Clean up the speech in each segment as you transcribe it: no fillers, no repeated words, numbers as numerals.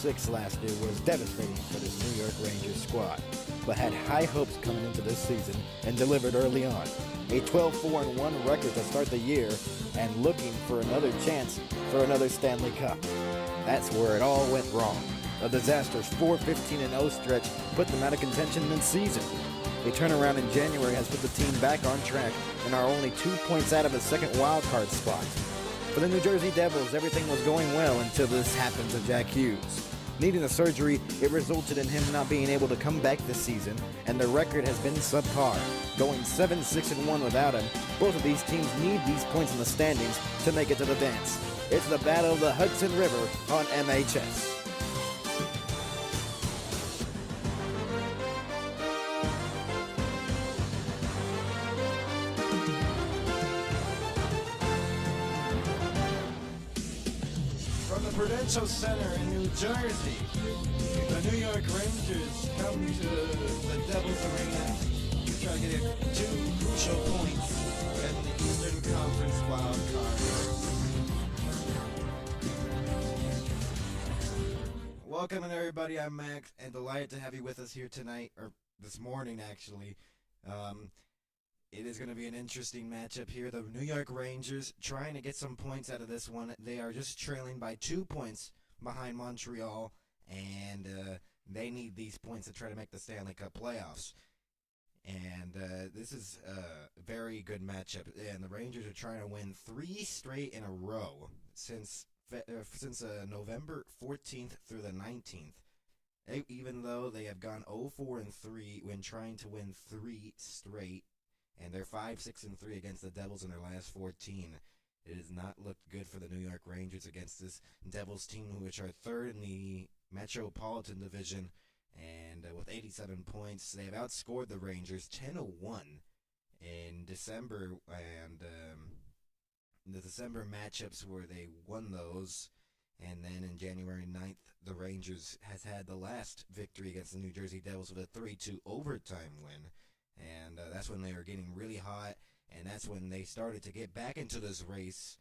6 last year was devastating for this New York Rangers squad, but had high hopes coming into this season and delivered early on. A 12-4-1 record to start the year and looking for another chance for another Stanley Cup. That's where it all went wrong. A disastrous 4-15-0 stretch put them out of contention mid-season. A turnaround in January has put the team back on track and are only 2 points out of a second wildcard spot. For the New Jersey Devils, everything was going well until this happened to Jack Hughes. Needing a surgery, it resulted in him not being able to come back this season, and the record has been subpar. Going 7-6-1 without him, both of these teams need these points in the standings to make it to the dance. It's the Battle of the Hudson River on MHS. Prudential Center in New Jersey, the New York Rangers come to the Devils Arena to try to get 2 crucial points in the Eastern Conference wild card. Welcome everybody, I'm Max, and delighted to have you with us here tonight, or this morning actually. It is going to be an interesting matchup here. The New York Rangers trying to get some points out of this one. They are just trailing by 2 points behind Montreal, and they need these points to try to make the Stanley Cup playoffs. And this is a very good matchup. And the Rangers are trying to win 3 straight in a row since November 14th through the 19th. Even though they have gone 0-4-3 when trying to win 3 straight. And they're 5-6-3 against the Devils in their last 14. It has not looked good for the New York Rangers against this Devils team, which are third in the Metropolitan Division. And with 87 points, they have outscored the Rangers 10-1 in December. And the December matchups where they won those. And then in January 9th, the Rangers has had the last victory against the New Jersey Devils with a 3-2 overtime win. And that's when they were getting really hot, and that's when they started to get back into this race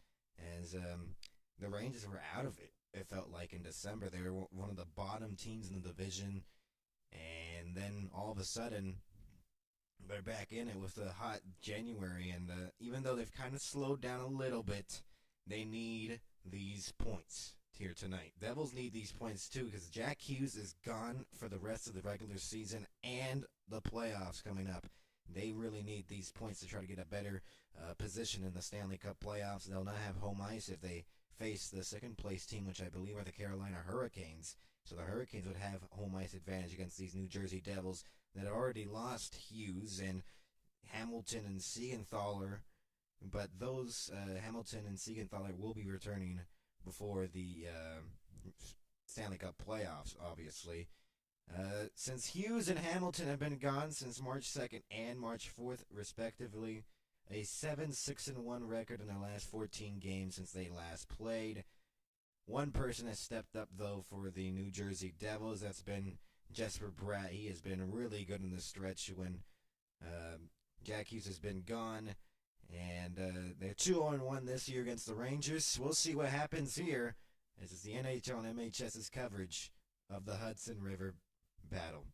as the Rangers were out of it. It felt like in December they were one of the bottom teams in the division, and then all of a sudden they're back in it with a hot January, and even though they've kind of slowed down a little bit, they need these points here tonight. Devils need these points too because Jack Hughes is gone for the rest of the regular season and the playoffs coming up. They really need these points to try to get a better position in the Stanley Cup playoffs. They'll not have home ice if they face the second place team, which I believe are the Carolina Hurricanes. So the Hurricanes would have home ice advantage against these New Jersey Devils that already lost Hughes and Hamilton and Siegenthaler. But those Hamilton and Siegenthaler will be returning before the Stanley Cup playoffs, obviously. Since Hughes and Hamilton have been gone since March 2nd and March 4th, respectively, a 7-6-1 record in their last 14 games since they last played. One person has stepped up, though, for the New Jersey Devils. That's been Jesper Bratt. He has been really good in this stretch when Jack Hughes has been gone. And they're 2-1 this year against the Rangers. We'll see what happens here. This is the NHL and MHS's coverage of the Hudson River battle.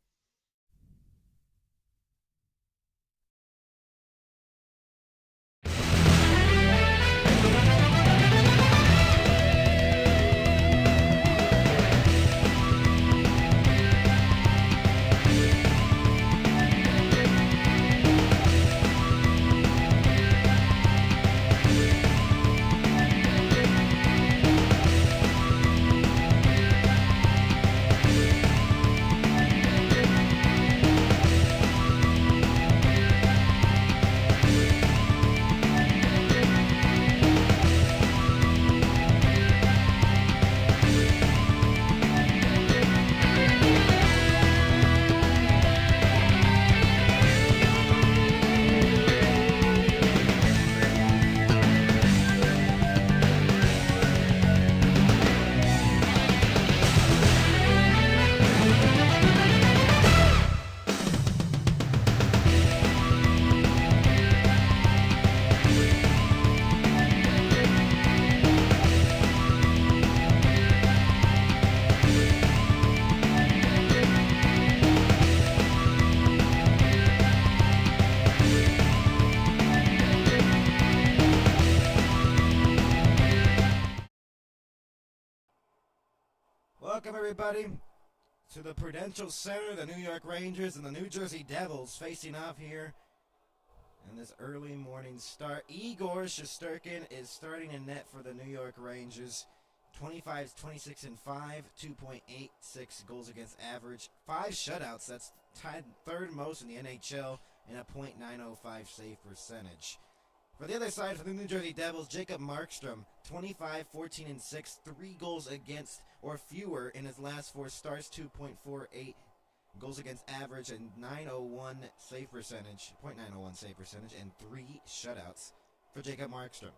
everybody, to the Prudential Center. The New York Rangers and the New Jersey Devils facing off here in this early morning start. Igor Shesterkin is starting in net for the New York Rangers. 25, 26, and 5, 2.86 goals against average, 5 shutouts. That's tied third most in the NHL, and a .905 save percentage. For the other side, for the New Jersey Devils, Jacob Markstrom, 25, 14, and 6, 3 goals against or fewer in his last 4 starts, 2.48 goals against average, and .901 save percentage, and 3 shutouts for Jacob Markstrom.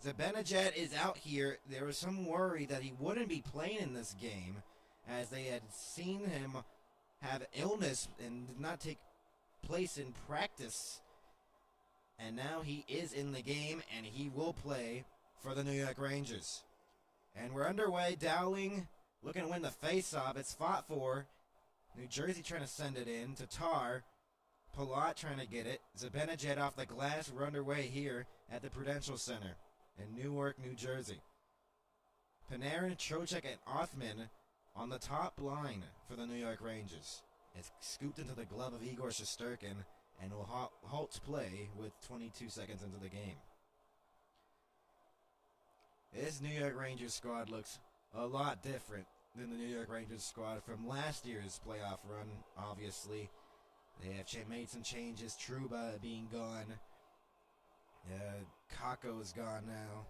Zibanejad is out here. There was some worry that he wouldn't be playing in this game, as they had seen him have illness and did not take place in practice. And now he is in the game, and he will play for the New York Rangers. And we're underway. Dowling looking to win the faceoff. It's fought for. New Jersey trying to send it in to Tar. Palat trying to get it. Zibanejad off the glass. We're underway here at the Prudential Center in Newark, New Jersey. Panarin, Trocheck, and Othman on the top line for the New York Rangers. It's scooped into the glove of Igor Shesterkin and will halt play with 22 seconds into the game. This New York Rangers squad looks a lot different than the New York Rangers squad from last year's playoff run, obviously. They have made some changes, Trouba being gone. Kako is gone now,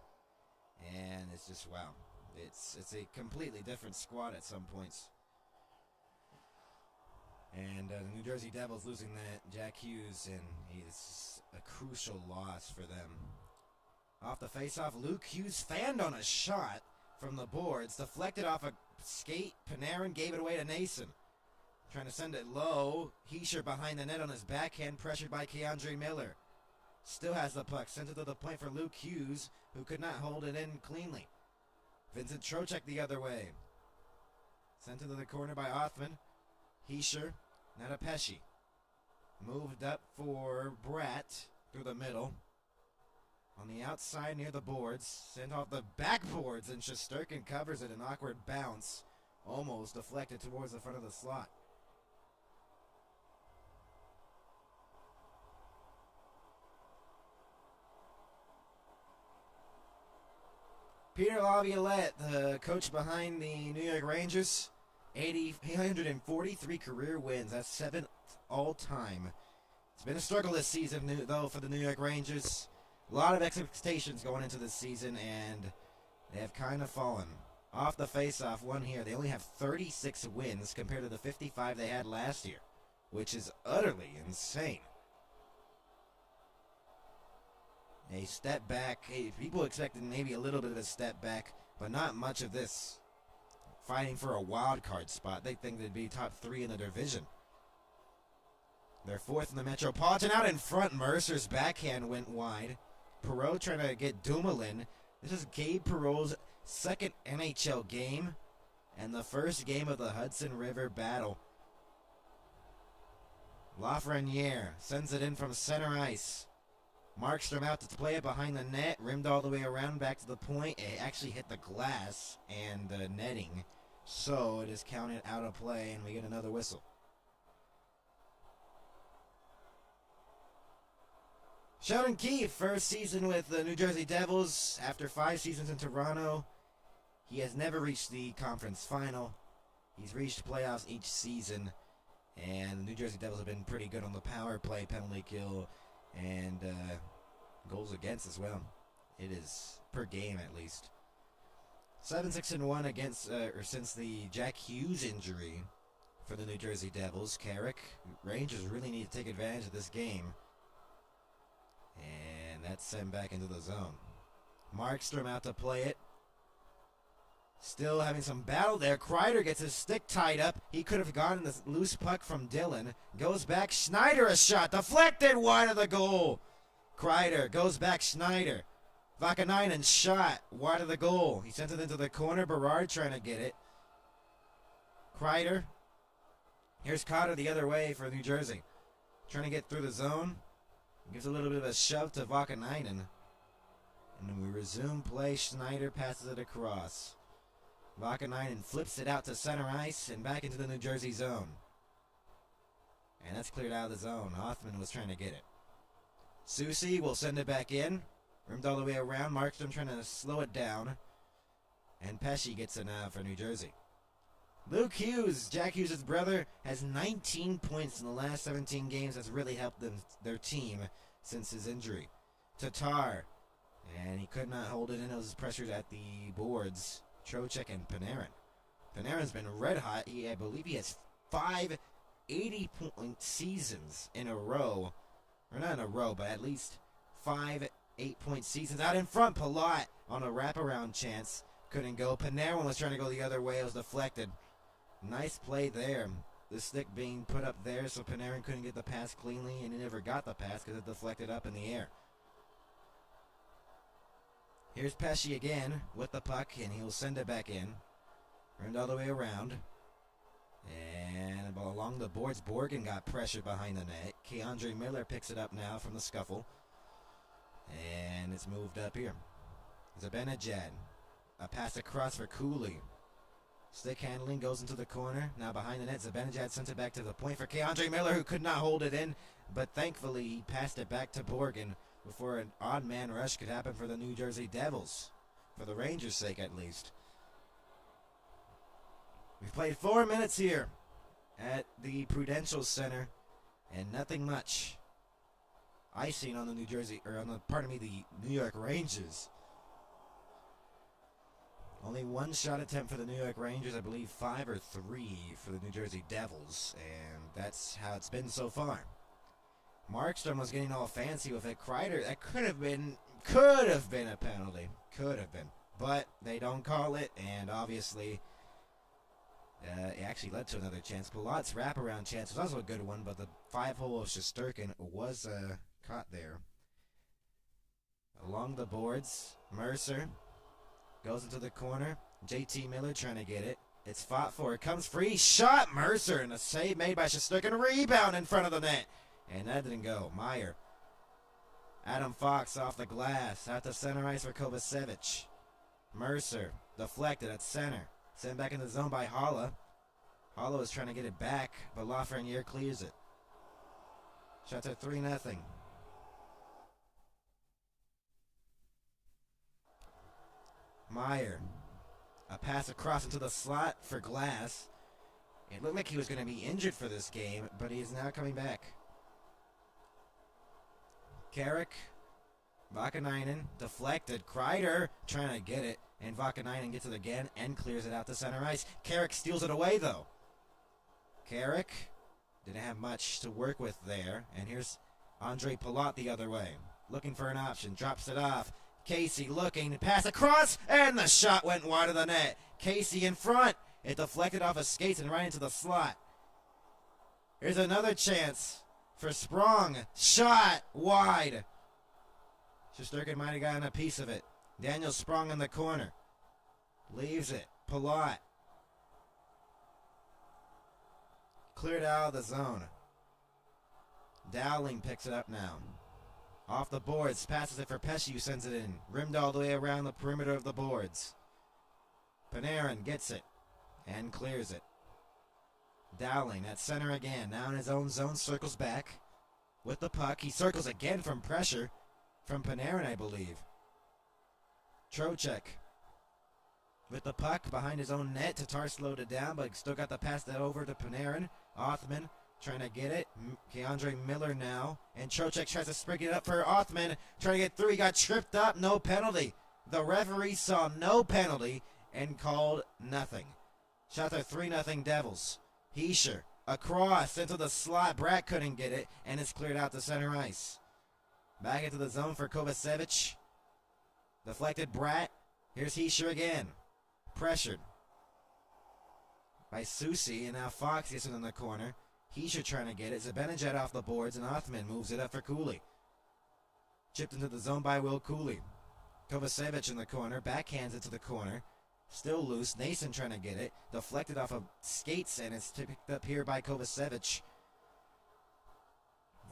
and it's just, wow. It's a completely different squad at some points. And the New Jersey Devils losing that Jack Hughes, and he's a crucial loss for them. Off the faceoff, Luke Hughes fanned on a shot from the boards, deflected off a skate. Panarin gave it away to Nason. Trying to send it low. Hischier behind the net on his backhand, pressured by Keandre Miller. Still has the puck, sent it to the point for Luke Hughes, who could not hold it in cleanly. Vincent Trocheck the other way. Sent into the corner by Othman. Hischier, Natapeshi. Moved up for Bratt through the middle. On the outside near the boards. Sent off the backboards, and Shesterkin covers it. An awkward bounce. Almost deflected towards the front of the slot. Peter Laviolette, the coach behind the New York Rangers, 843 career wins. That's 7th all-time. It's been a struggle this season, though, for the New York Rangers. A lot of expectations going into this season, and they have kind of fallen. Off the face-off, one here. They only have 36 wins compared to the 55 they had last year, which is utterly insane. A step back. People expected maybe a little bit of a step back, but not much of this. Fighting for a wild card spot. They think they'd be top 3 in the division. They're 4th in the Metropolitan. Out in front, Mercer's backhand went wide. Perreault trying to get Dumoulin. This is Gabe Perreault's 2nd NHL game and the first game of the Hudson River battle. Lafreniere sends it in from center ice. Markstrom out to play it behind the net, rimmed all the way around back to the point. It actually hit the glass and the netting, so it is counted out of play, and we get another whistle. Sheldon Keefe, first season with the New Jersey Devils after 5 seasons in Toronto. He has never reached the conference final. He's reached playoffs each season, and the New Jersey Devils have been pretty good on the power play, penalty kill, and goals against as well. It is per game at least. 7-6-1 against since the Jack Hughes injury for the New Jersey Devils. Carrick, Rangers really need to take advantage of this game, and that's sent back into the zone. Markstrom out to play it. Still having some battle there. Kreider gets his stick tied up. He could have gotten this loose puck from Dillon. Goes back. Schneider a shot. Deflected wide of the goal. Kreider goes back. Schneider. Vakanainen shot wide of the goal. He sent it into the corner. Berard trying to get it. Kreider. Here's Cotter the other way for New Jersey. Trying to get through the zone. Gives a little bit of a shove to Vakanainen. And then we resume play. Schneider passes it across. Vakanainen flips it out to center ice and back into the New Jersey zone. And that's cleared out of the zone. Othmann was trying to get it. Soucy will send it back in. Rimmed all the way around. Markstrom trying to slow it down. And Pesce gets it now for New Jersey. Luke Hughes, Jack Hughes' brother, has 19 points in the last 17 games. That's really helped their team since his injury. Tatar, and he could not hold it in. It was pressured at the boards. Trocheck and Panarin. Panarin's been red hot. I believe he has 5 80-point seasons in a row. Or not in a row, but at least 5 8-point seasons. Out in front, Palat on a wraparound chance. Couldn't go. Panarin was trying to go the other way. It was deflected. Nice play there. The stick being put up there so Panarin couldn't get the pass cleanly, and he never got the pass because it deflected up in the air. Here's Pesce again with the puck, and he'll send it back in. Rimmed all the way around. And along the boards, Borgen got pressured behind the net. K'Andre Miller picks it up now from the scuffle. And it's moved up here. Zibanejad. A pass across for Cooley. Stick handling goes into the corner. Now behind the net, Zibanejad sent it back to the point for K'Andre Miller, who could not hold it in. But thankfully, he passed it back to Borgen before an odd man rush could happen for the New Jersey Devils. For the Rangers' sake, at least. We've played 4 minutes here at the Prudential Center, and nothing much. Icing on the the New York Rangers. Only one shot attempt for the New York Rangers, I believe 5 or 3 for the New Jersey Devils, and that's how it's been so far. Markstrom was getting all fancy with it. Kreider, that could have been a penalty. Could have been. But they don't call it, and obviously it actually led to another chance. Palat's wraparound chance was also a good one, but the 5-hole of Shesterkin was caught there. Along the boards, Mercer goes into the corner. JT Miller trying to get it. It's fought for. It comes free. Shot Mercer, and a save made by Shesterkin. Rebound in front of the net. And that didn't go. Meyer. Adam Fox off the glass. Out to center ice for Kovacevic. Mercer deflected at center. Sent back in the zone by Holla. Holla is trying to get it back, but Lafreniere clears it. Shots at 3-0. Meyer. A pass across into the slot for Glass. It looked like he was going to be injured for this game, but he is now coming back. Carrick. Vakanainen deflected. Kreider trying to get it, and Vakanainen gets it again and clears it out to center ice. Carrick steals it away, though. Carrick didn't have much to work with there, and here's Andre Palat the other way. Looking for an option. Drops it off. Casey looking, pass across, and the shot went wide of the net. Casey in front. It deflected off his skates and right into the slot. Here's another chance for Sprong. Shot wide. Shesterkin might have gotten a piece of it. Daniel Sprong in the corner. Leaves it. Palat. Cleared out of the zone. Dowling picks it up now. Off the boards, passes it for Pesce, who sends it in. Rimmed all the way around the perimeter of the boards. Panarin gets it and clears it. Dowling at center again, now in his own zone, circles back with the puck. He circles again from pressure from Panarin, I believe. Trocheck with the puck behind his own net. Tatar slowed it down, but still got the pass that over to Panarin. Othmann trying to get it. K'Andre Miller now. And Trocheck tries to spring it up for Othmann. Trying to get through. He got tripped up. No penalty. The referee saw no penalty and called nothing. Shot there 3-0 Devils. Hischier across into the slot. Bratt couldn't get it. And it's cleared out to center ice. Back into the zone for Kovacevic. Deflected Bratt. Here's Hischier again. Pressured by Soucy. And now Fox gets it in the corner. Hischier trying to get it. Zibanejad off the boards, and Othmann moves it up for Cooley. Chipped into the zone by Will Cooley. Kovacevic in the corner. Backhands it to the corner. Still loose. Nason trying to get it. Deflected off of skates, and it's picked up here by Kovacevic.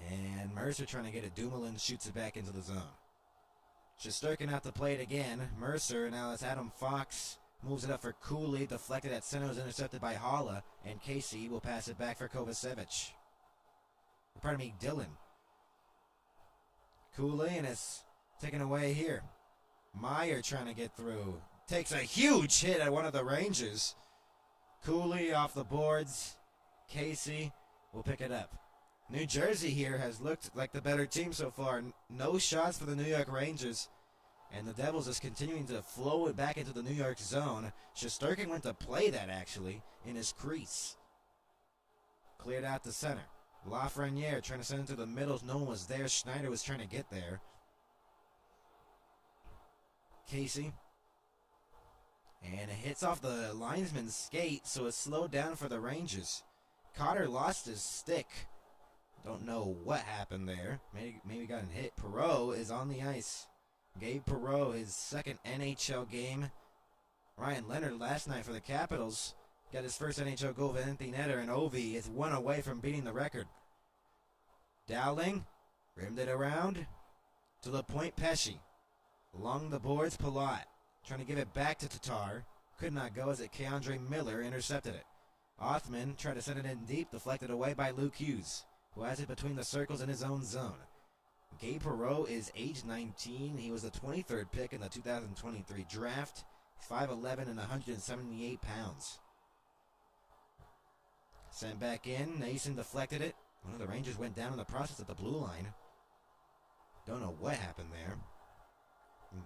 And Mercer trying to get it. Dumoulin shoots it back into the zone. Shesterkin out to play it again. Mercer, now it's Adam Fox Moves it up for Cooley. Deflected at center. Was intercepted by Hala. And Casey will pass it back for Kovacevic. Pardon me, Dillon. Cooley, and it's taken away here. Meyer trying to get through. Takes a huge hit at one of the Rangers. Cooley off the boards. Casey will pick it up. New Jersey here has looked like the better team so far. No shots for the New York Rangers. And the Devils is continuing to flow it back into the New York zone. Shesterkin went to play that, actually, in his crease. Cleared out to center. Lafreniere trying to send it to the middle. No one was there. Schneider was trying to get there. Casey. And it hits off the linesman's skate, so it's slowed down for the Rangers. Cotter lost his stick. Don't know what happened there. Maybe got hit. Perreault is on the ice. Gabe Perreault, his second NHL game. Ryan Leonard last night for the Capitals got his first NHL goal with Anthony Netter, and Ovi is one away from beating the record. Dowling rimmed it around to the point. Pesce. Along the boards, Palat trying to give it back to Tatar. Could not go as Keandre Miller intercepted it. Othman tried to send it in deep, deflected away by Luke Hughes, who has it between the circles in his own zone. Gabe Perreault is age 19. He was the 23rd pick in the 2023 draft. 5'11" and 178 pounds. Sent back in. Nason deflected it. One of the Rangers went down in the process at the blue line. Don't know what happened there.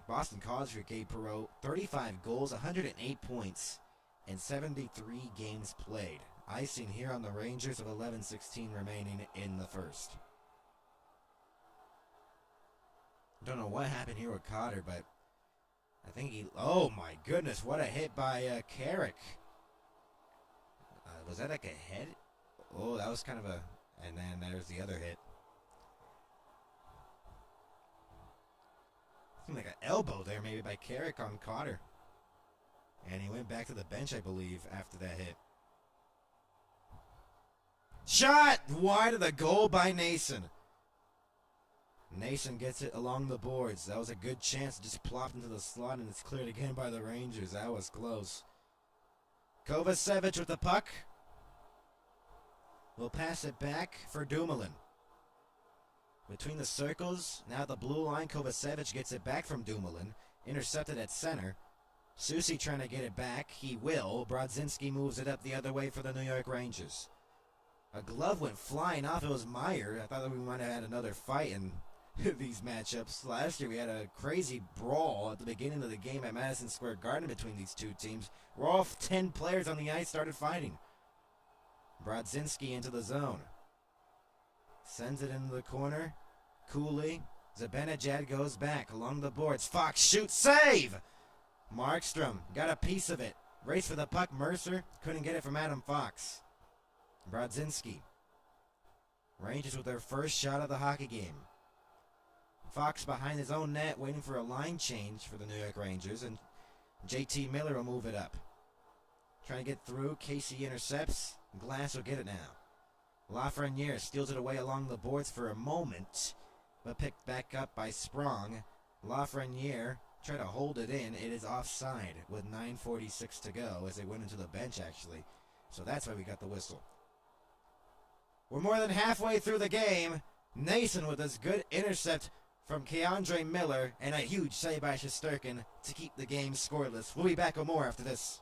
Boston College for Gabe Perreault. 35 goals, 108 points, and 73 games played. Icing here on the Rangers with 11:16 remaining in the first. Don't know what happened here with Cotter, but I think he... Oh, my goodness. What a hit by Carrick. Was that like a head? Oh, that was kind of a... And then there's the other hit. Seemed like an elbow there maybe by Carrick on Cotter. And he went back to the bench, I believe, after that hit. Shot wide of the goal by Nason. Nason gets it along the boards. That was a good chance. Just plopped into the slot, and it's cleared again by the Rangers. That was close. Kovacevic with the puck. Will pass it back for Dumoulin. Between the circles, now at the blue line, Kovacevic gets it back from Dumoulin. Intercepted at center. Soucy trying to get it back. He will. Brodzinski moves it up the other way for the New York Rangers. A glove went flying off. It was Meyer. I thought that we might have had another fight in these matchups. Last year we had a crazy brawl at the beginning of the game at Madison Square Garden between these two teams, where all 10 players on the ice started fighting. Brodzinski into the zone. Sends it into the corner. Cooley. Zibanejad goes back along the boards. Fox shoots. Save! Markstrom got a piece of it. Race for the puck. Mercer couldn't get it from Adam Fox. Brodzinski. Rangers with their first shot of the hockey game. Fox behind his own net waiting for a line change for the New York Rangers, and JT Miller will move it up. Trying to get through. Casey intercepts. Glass will get it now. Lafreniere steals it away along the boards for a moment, but picked back up by Sprong. Lafreniere tried to hold it in. It is offside with 9:46 to go as they went into the bench, actually. So that's why we got the whistle. We're more than halfway through the game. Nason with this good intercept from Keandre Miller and a huge save by Shesterkin to keep the game scoreless. We'll be back with more after this.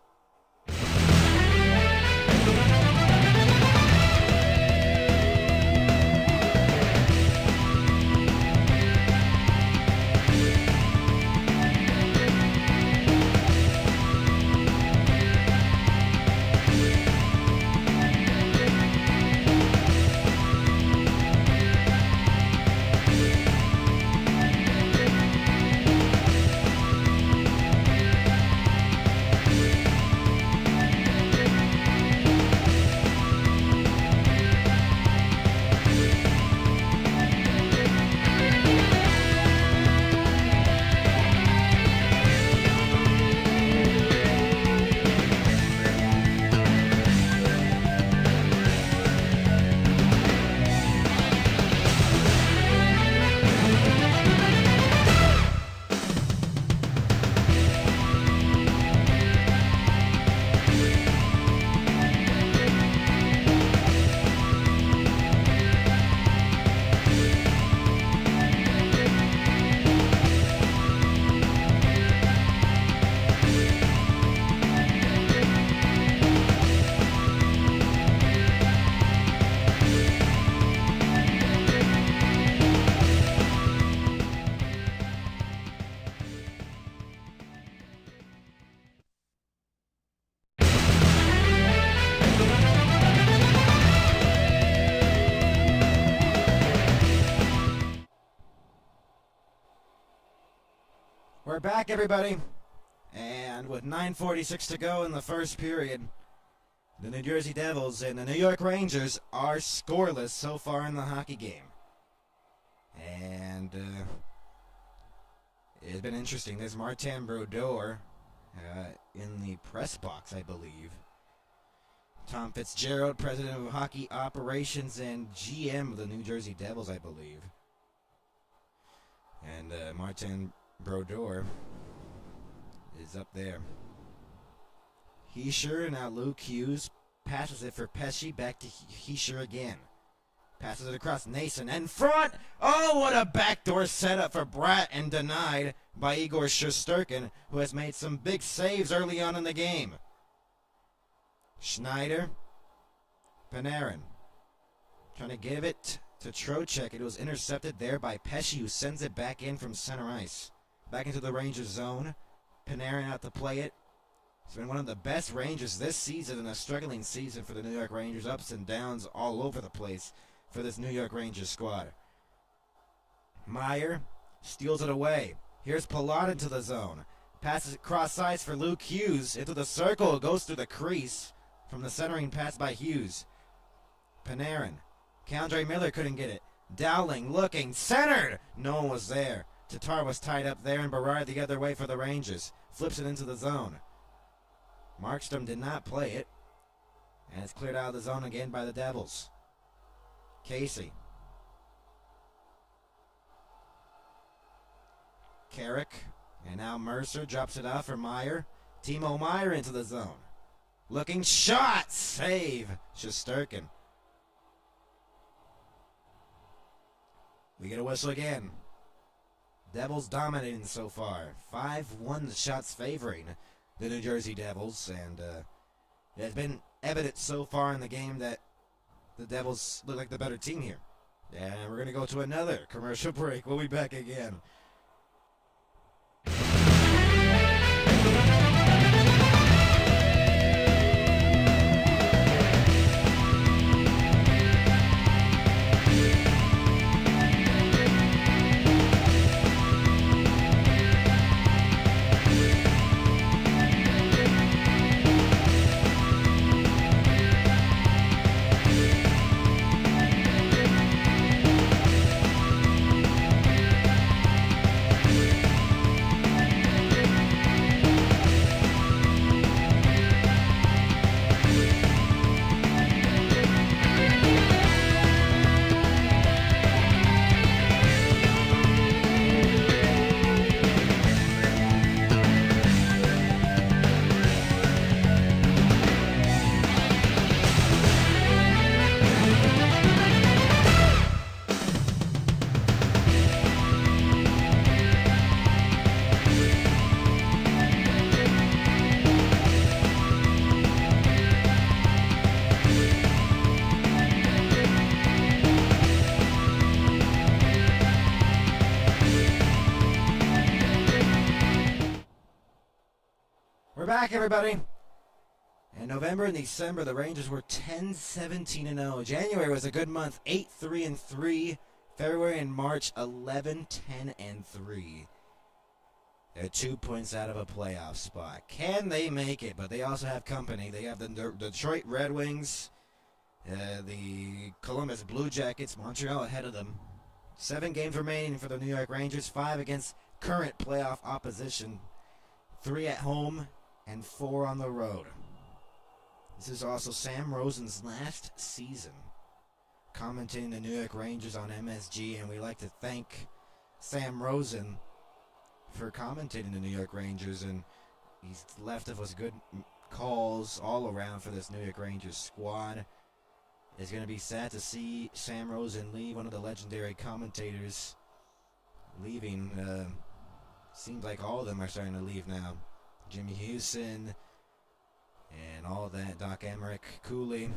We're back, everybody. And with 9:46 to go in the first period, the New Jersey Devils and the New York Rangers are scoreless so far in the hockey game. And it's been interesting. There's Martin Brodeur in the press box, I believe. Tom Fitzgerald, president of hockey operations and GM of the New Jersey Devils, I believe. And Martin Brodeur is up there. Hischier, now Luke Hughes passes it for Pesce, back to Hischier again. Passes it across Nason and front. Oh, what a backdoor setup for Bratt, and denied by Igor Shesterkin, who has made some big saves early on in the game. Schneider, Panarin, trying to give it to Trocheck. It was intercepted there by Pesce, who sends it back in from center ice. Back into the Rangers zone. Panarin out to play it. It's been one of the best Rangers this season and a struggling season for the New York Rangers. Ups and downs all over the place for this New York Rangers squad. Meyer steals it away. Here's Palat into the zone. Passes it cross ice for Luke Hughes. Into the circle. It goes through the crease from the centering pass by Hughes. Panarin. K'Andre Miller couldn't get it. Dowling looking. Centered! No one was there. Tatar was tied up there, and Berard the other way for the Rangers. Flips it into the zone. Markstrom did not play it. And it's cleared out of the zone again by the Devils. Casey. Carrick. And now Mercer drops it off for Meyer. Timo Meyer into the zone. Looking shot. Save. Shesterkin. We get a whistle again. Devils dominating so far. 5-1 the shots favoring the New Jersey Devils. And it has been evident so far in the game that the Devils look like the better team here. And we're going to go to another commercial break. We'll be back again. We're back, everybody. In November and December, the Rangers were 10-17-0. January was a good month, 8-3-3. February and March, 11-10-3. They're 2 points out of a playoff spot. Can they make it? But they also have company. They have the Detroit Red Wings, the Columbus Blue Jackets, Montreal ahead of them. 7 games remaining for the New York Rangers, 5 against current playoff opposition, 3 at home, and 4 on the road. This is also Sam Rosen's last season commentating the New York Rangers on MSG, and we like to thank Sam Rosen for commentating the New York Rangers, and he's left of us good calls all around for this New York Rangers squad. It's going to be sad to see Sam Rosen leave, one of the legendary commentators, leaving. Seems like all of them are starting to leave now. Jimmy Houston and all that, Doc Emmerich, Cooley.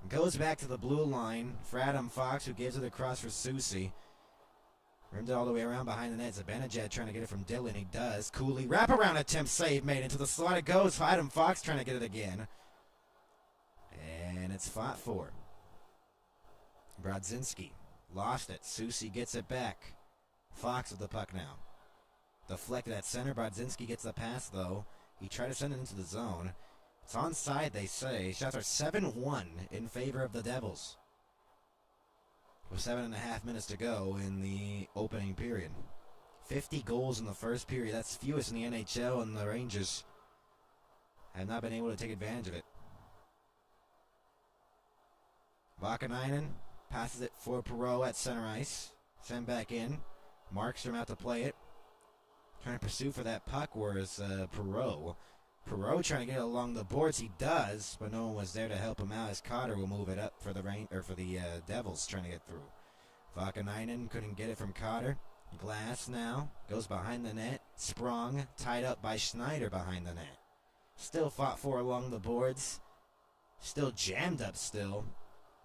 Goes back to the blue line for Adam Fox, who gives it across for Soucy. Rimmed it all the way around behind the net. Zibanejad trying to get it from Dillon. He does. Cooley, wraparound attempt, save made into the slot. It goes. Adam Fox trying to get it again. And it's fought for. Brodzinski lost it. Soucy gets it back. Fox with the puck now. Deflected at center. Brodzinski gets the pass, though. He tried to send it into the zone. It's onside, they say. Shots are 7-1 in favor of the Devils, with 7.5 minutes to go in the opening period. 50 goals in the first period. That's fewest in the NHL, and the Rangers have not been able to take advantage of it. Vakanainen passes it for Perreault at center ice. Send back in. Markstrom out to play it. Trying to pursue for that puck, whereas Perreault trying to get it along the boards. He does, but no one was there to help him out as Cotter will move it up for the Devils trying to get through. Vakanainen couldn't get it from Cotter. Glass now goes behind the net. Sprong tied up by Schneider behind the net. Still fought for along the boards. Still jammed up still.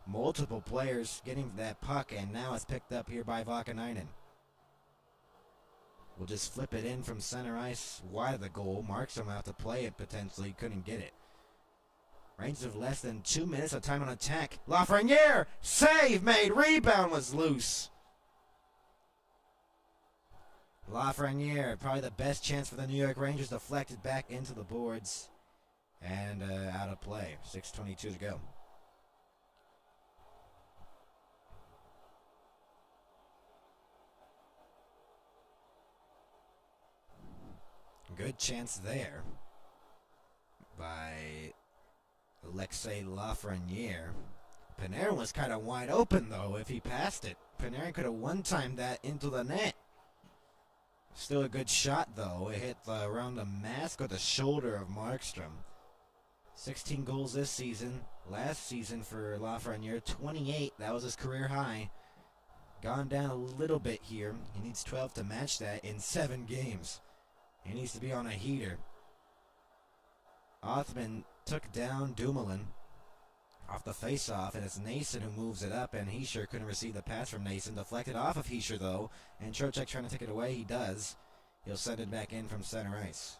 Multiple players getting that puck, and now it's picked up here by Vakanainen. We'll just flip it in from center ice wide of the goal. Markstrom out to play it potentially. Couldn't get it. Rangers have less than 2 minutes of time on attack. Lafreniere! Save made! Rebound was loose. Lafreniere, probably the best chance for the New York Rangers, deflected back into the boards and out of play. 6:22 to go. Good chance there by Alexei Lafreniere. Panarin was kind of wide open, though, if he passed it. Panarin could have one-timed that into the net. Still a good shot, though. It hit around the mask or the shoulder of Markstrom. 16 goals this season. Last season for Lafreniere, 28. That was his career high. Gone down a little bit here. He needs 12 to match that in 7 games. He needs to be on a heater. Othman took down Dumoulin off the face-off, and it's Nason who moves it up, and Hischier couldn't receive the pass from Nason. Deflected off of Hischier, though, and Trocheck trying to take it away. He does. He'll send it back in from center ice.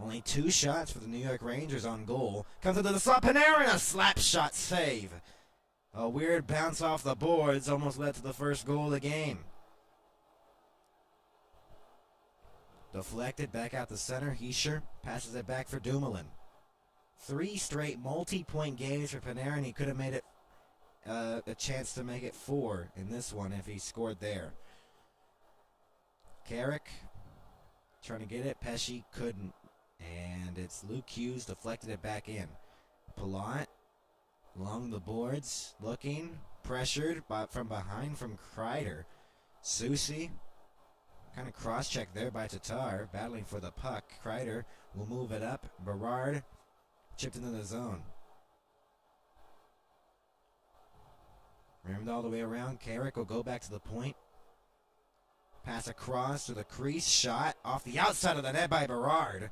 Only 2 shots for the New York Rangers on goal. Comes into the slot. Panarin, a slap shot save. A weird bounce off the boards almost led to the first goal of the game. Deflected back out the center. Hischier passes it back for Dumoulin. 3 straight multi-point games for Panarin. He could have made it a chance to make it 4 in this one if he scored there. Carrick trying to get it. Pesce couldn't. And it's Luke Hughes deflected it back in. Palat along the boards, looking, pressured from behind from Kreider. Soucy kind of cross-check there by Tatar, battling for the puck. Kreider will move it up. Berard chipped into the zone. Rimmed all the way around. Carrick will go back to the point. Pass across to the crease. Shot off the outside of the net by Berard.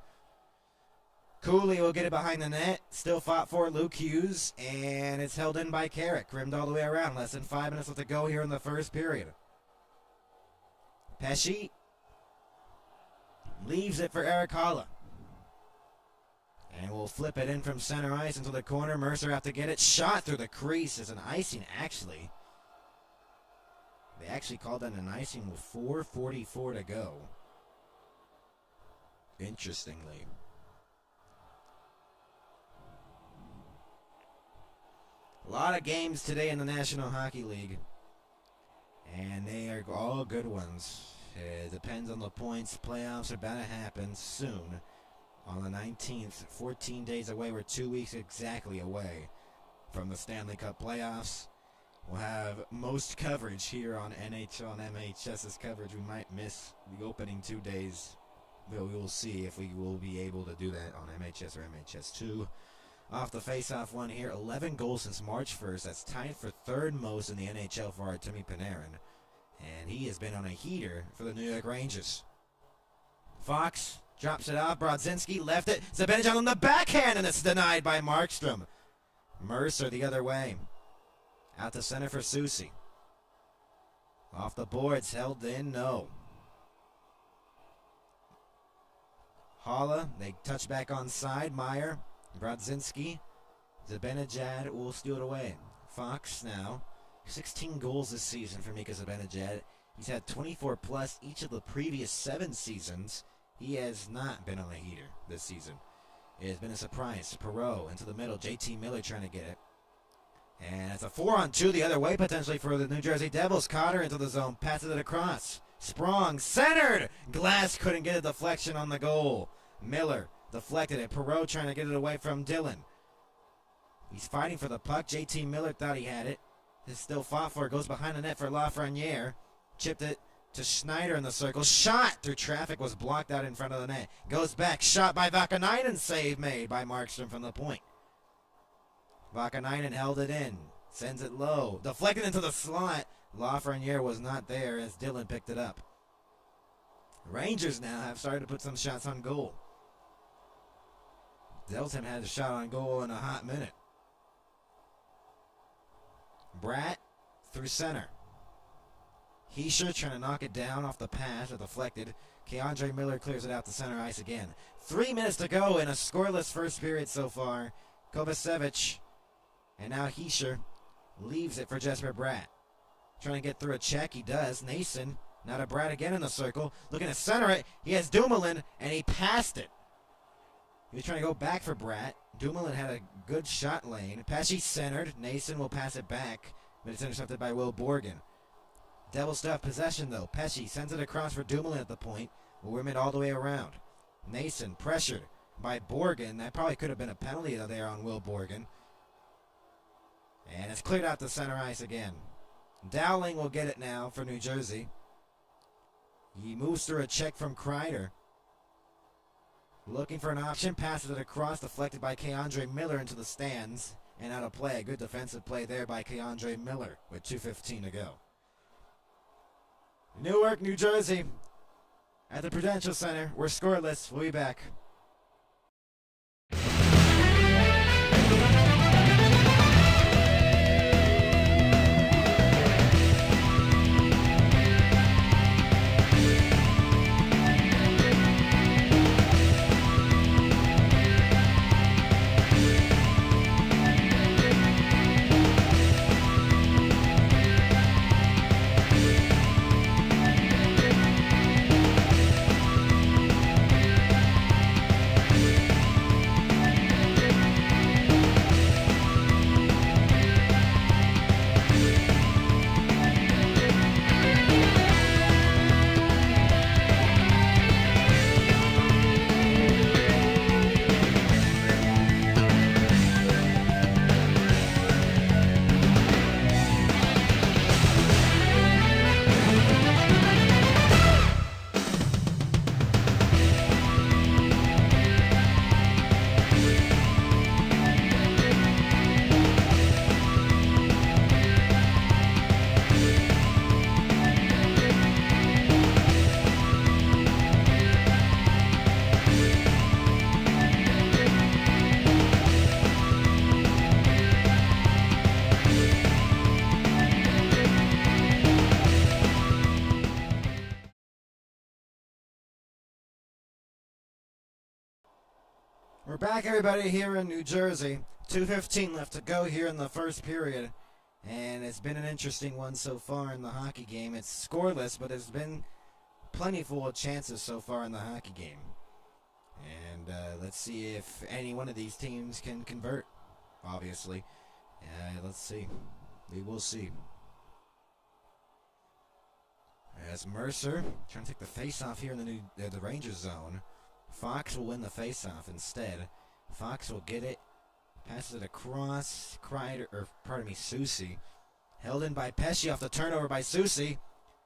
Cooley will get it behind the net. Still fought for Luke Hughes, and it's held in by Carrick. Rimmed all the way around. Less than 5 minutes left to go here in the first period. Pesce leaves it for Erik Haula. And we'll flip it in from center ice into the corner. Mercer out to get it. Shot through the crease. It's an icing, actually. They actually called that an icing with 4:44 to go. Interestingly. A lot of games today in the National Hockey League. And they are all good ones. It depends on the points. Playoffs are about to happen soon. On the 19th, 14 days away. We're 2 weeks exactly away from the Stanley Cup playoffs. We'll have most coverage here on NHL and MHS's coverage. We might miss the opening 2 days, but we will see if we will be able to do that on MHS or MHS2. Off the face-off one here, 11 goals since March 1st. That's tied for 3rd most in the NHL for Artemi Panarin. And he has been on a heater for the New York Rangers. Fox drops it off. Brodzinski left it. Zibanejad on the backhand, and it's denied by Markstrom. Mercer the other way. Out to center for Soucy. Off the boards, held in, no. Haula, they touch back on side. Meyer, Brodzinski. Zibanejad will steal it away. Fox now. 16 goals this season for Mika Zibanejad. He's had 24 plus each of the previous 7 seasons. He has not been on a heater this season. It has been a surprise. Perot into the middle. JT Miller trying to get it. And it's a 4-on-2 the other way potentially for the New Jersey Devils. Cotter into the zone. Passes it across. Sprong. Centered. Glass couldn't get a deflection on the goal. Miller deflected it. Perot trying to get it away from Dillon. He's fighting for the puck. JT Miller thought he had it. He's still fought for it. Goes behind the net for Lafreniere. Chipped it to Schneider in the circle. Shot through traffic. Was blocked out in front of the net. Goes back. Shot by Vakanainen. Save made by Markstrom from the point. Vakanainen held it in. Sends it low. Deflected into the slot. Lafreniere was not there as Dillon picked it up. Rangers now have started to put some shots on goal. Devils haven't had a shot on goal in a hot minute. Bratt through center. Hischier trying to knock it down off the pass or deflected. Keandre Miller clears it out to center ice again. 3 minutes to go in a scoreless first period so far. Kovacevic and now Hischier leaves it for Jesper Bratt. Trying to get through a check. He does. Nason. Now to Bratt again in the circle. Looking to center it. He has Dumoulin and he passed it. He was trying to go back for Bratt. Dumoulin had a good shot lane. Pesce centered. Nason will pass it back, but it's intercepted by Will Borgen. Devils still have possession though. Pesce sends it across for Dumoulin at the point. Will rim it all the way around. Nason pressured by Borgen. That probably could have been a penalty there on Will Borgen. And it's cleared out to center ice again. Dowling will get it now for New Jersey. He moves through a check from Kreider. Looking for an option, passes it across, deflected by Keandre Miller into the stands. And out of play, a good defensive play there by Keandre Miller with 2:15 to go. Newark, New Jersey, at the Prudential Center. We're scoreless. We'll be back. We're back, everybody, here in New Jersey. 2:15 left to go here in the first period. And it's been an interesting one so far in the hockey game. It's scoreless, but there's been plenty full of chances so far in the hockey game. And let's see if any one of these teams can convert, obviously. Let's see. We will see. As Mercer trying to take the face-off here in the Rangers zone. Fox will win the face-off instead. Fox will get it. Passes it across. Soucy. Held in by Pesce off the turnover by Soucy.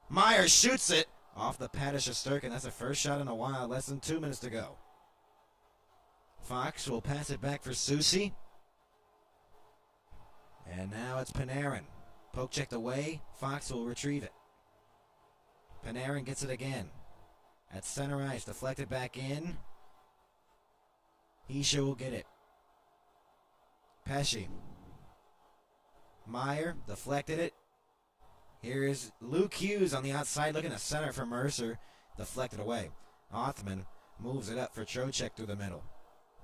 Meyer shoots it off the pad of Shesterkin. That's the first shot in a while. Less than 2 minutes to go. Fox will pass it back for Soucy. And now it's Panarin. Poke checked away. Fox will retrieve it. Panarin gets it again. At center ice, deflected back in. Hischier will get it. Pesce. Meyer deflected it. Here is Luke Hughes on the outside looking to center for Mercer. Deflected away. Othman moves it up for Trocheck through the middle.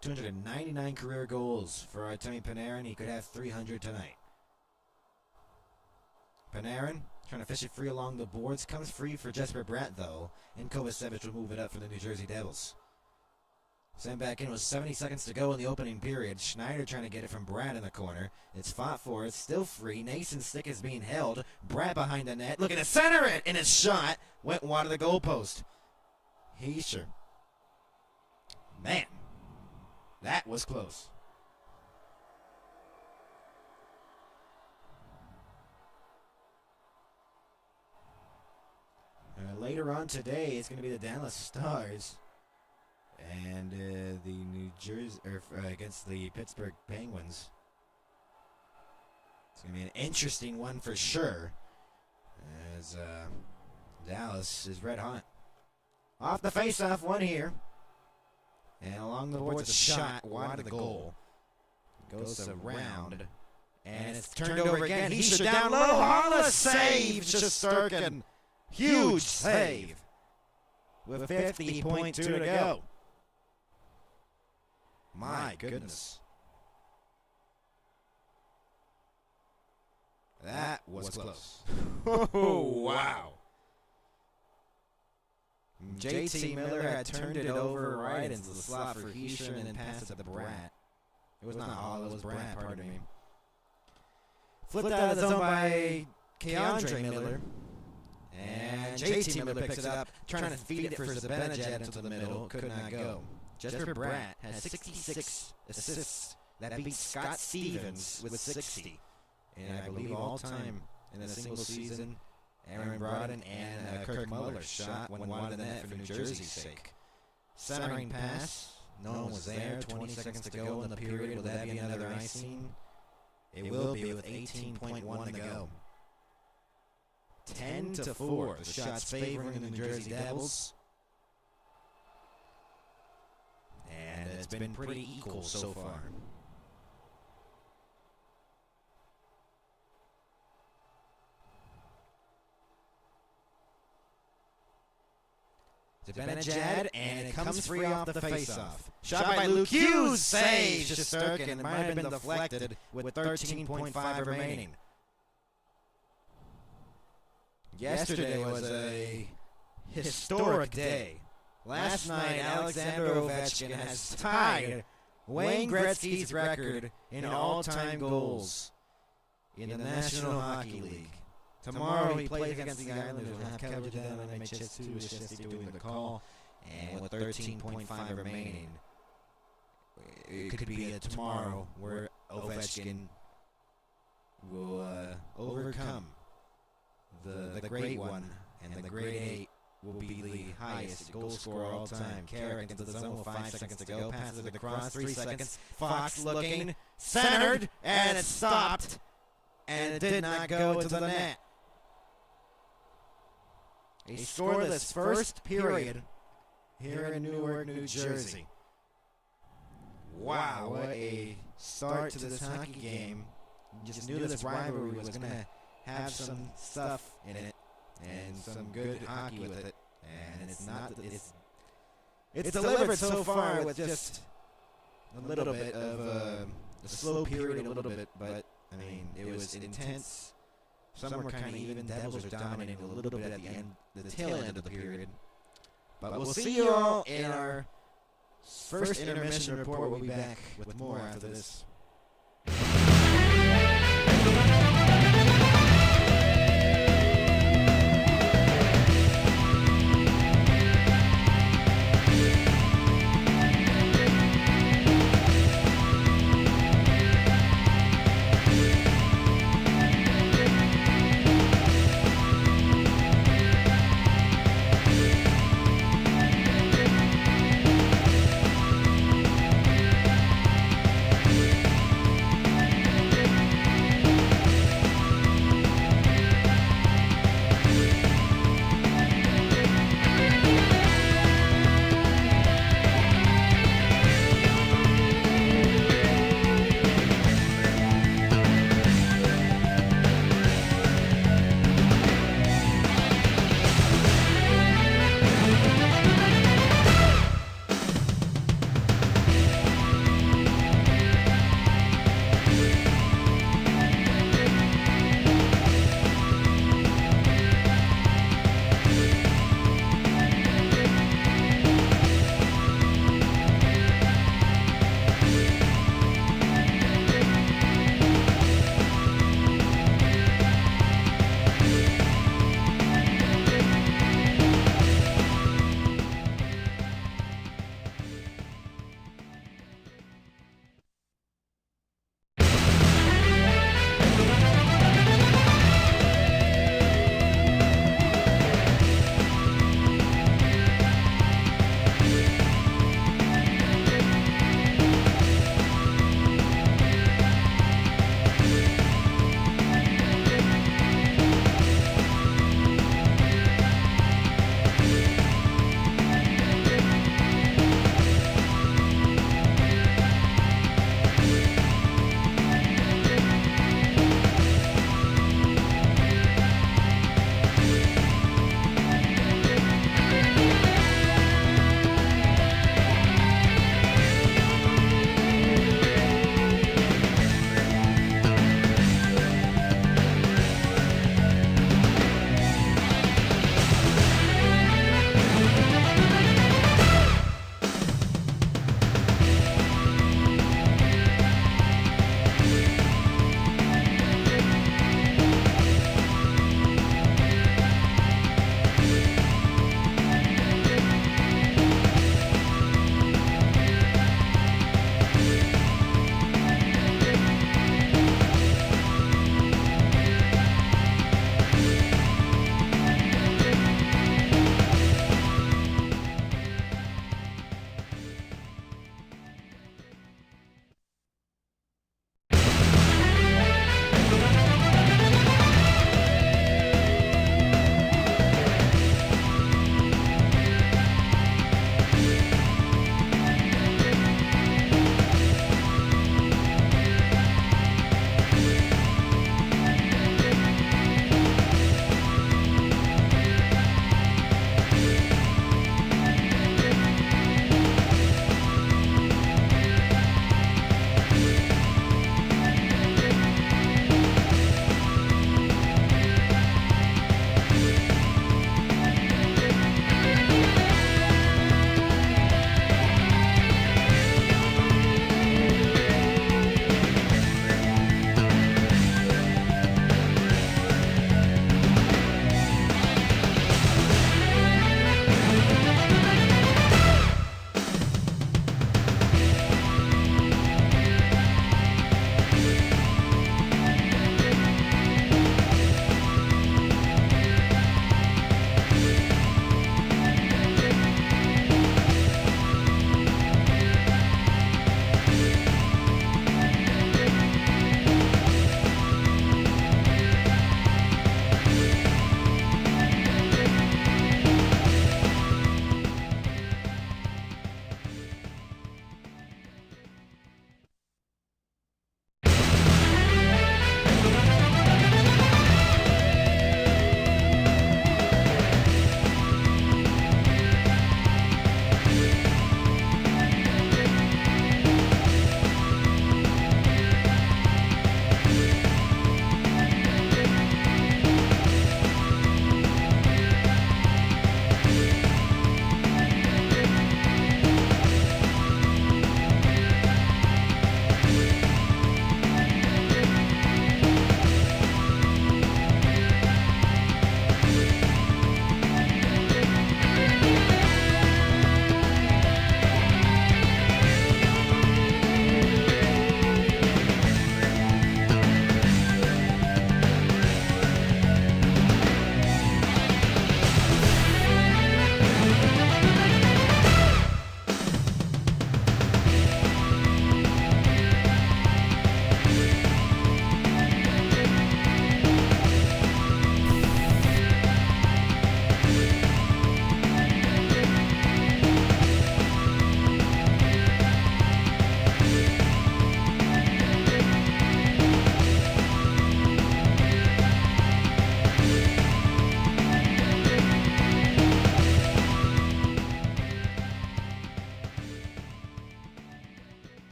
299 career goals for Artemi Panarin. He could have 300 tonight. Panarin Trying to fish it free along the boards. Comes free for Jesper Bratt, though. And Kovacevic will move it up for the New Jersey Devils. Sent back in with 70 seconds to go in the opening period. Schneider trying to get it from Bratt in the corner. It's fought for. It's still free. Nason's stick is being held. Bratt behind the net. Looking to center it. And his shot went wide of the goalpost. Hischier. Man. That was close. Later on today, it's going to be the Dallas Stars and the New Jersey against the Pittsburgh Penguins. It's going to be an interesting one for sure, as Dallas is red hot. Off the face-off, one here, and along the boards, a shot wide of the goal. Goes around, and it's turned over again. Hischier down low. Hollis saves Shesterkin. Huge save with 50.2 to go. My goodness. That was close. Oh, wow. JT Miller had turned it over right into the slot for Hischier and then passed it to Bratt. It was not Hall, it was Bratt, pardon me. Flipped out of the zone by Keandre Miller. And JT Miller picks it up, trying to feed it for Zibanejad into the middle. Could not go. Jesper Bratt has 66 assists. That beats Scott Stevens with 60. And I believe all time in a single season, Aaron Brodin and Kirk Muller shot one wide of the net for New Jersey's sake. Centering pass. No one was there. 20 seconds to go in the period. Will that be another icing? It will be with 18.1 to go. 10-4. The shots favoring the New Jersey Devils. And it's been pretty equal so far. Zibanejad, and it comes free off the face-off. Shot by Luke Hughes, saves Shesterkin. It might have been deflected with 13.5 remaining. Yesterday was a historic day. Last night, Alexander Ovechkin has tied Wayne Gretzky's record in all-time goals in the National Hockey League. Tomorrow he plays against the Islanders. We'll have coverage of that on MHS2 with Jesse doing the call. And with 13.5 remaining, it could be a tomorrow where Ovechkin will overcome the great one, and the great 8 will be the highest goal scorer all time. Carrick into the zone with 5 seconds to go. Passes it across, 3 seconds. Fox looking, centered, and it stopped, and it did not go into the net. A scoreless first period here in Newark, New Jersey. Wow, what a start to this hockey game. You just knew this rivalry was going to have some stuff in it and some good hockey with it. And it's delivered so far with just a little bit of a slow period, a little bit, but I mean, it was intense. Some were kind of even. Devils are dominating a little bit at the end, the tail end of the period. But we'll see you all in our first intermission report. We'll be back with more after this.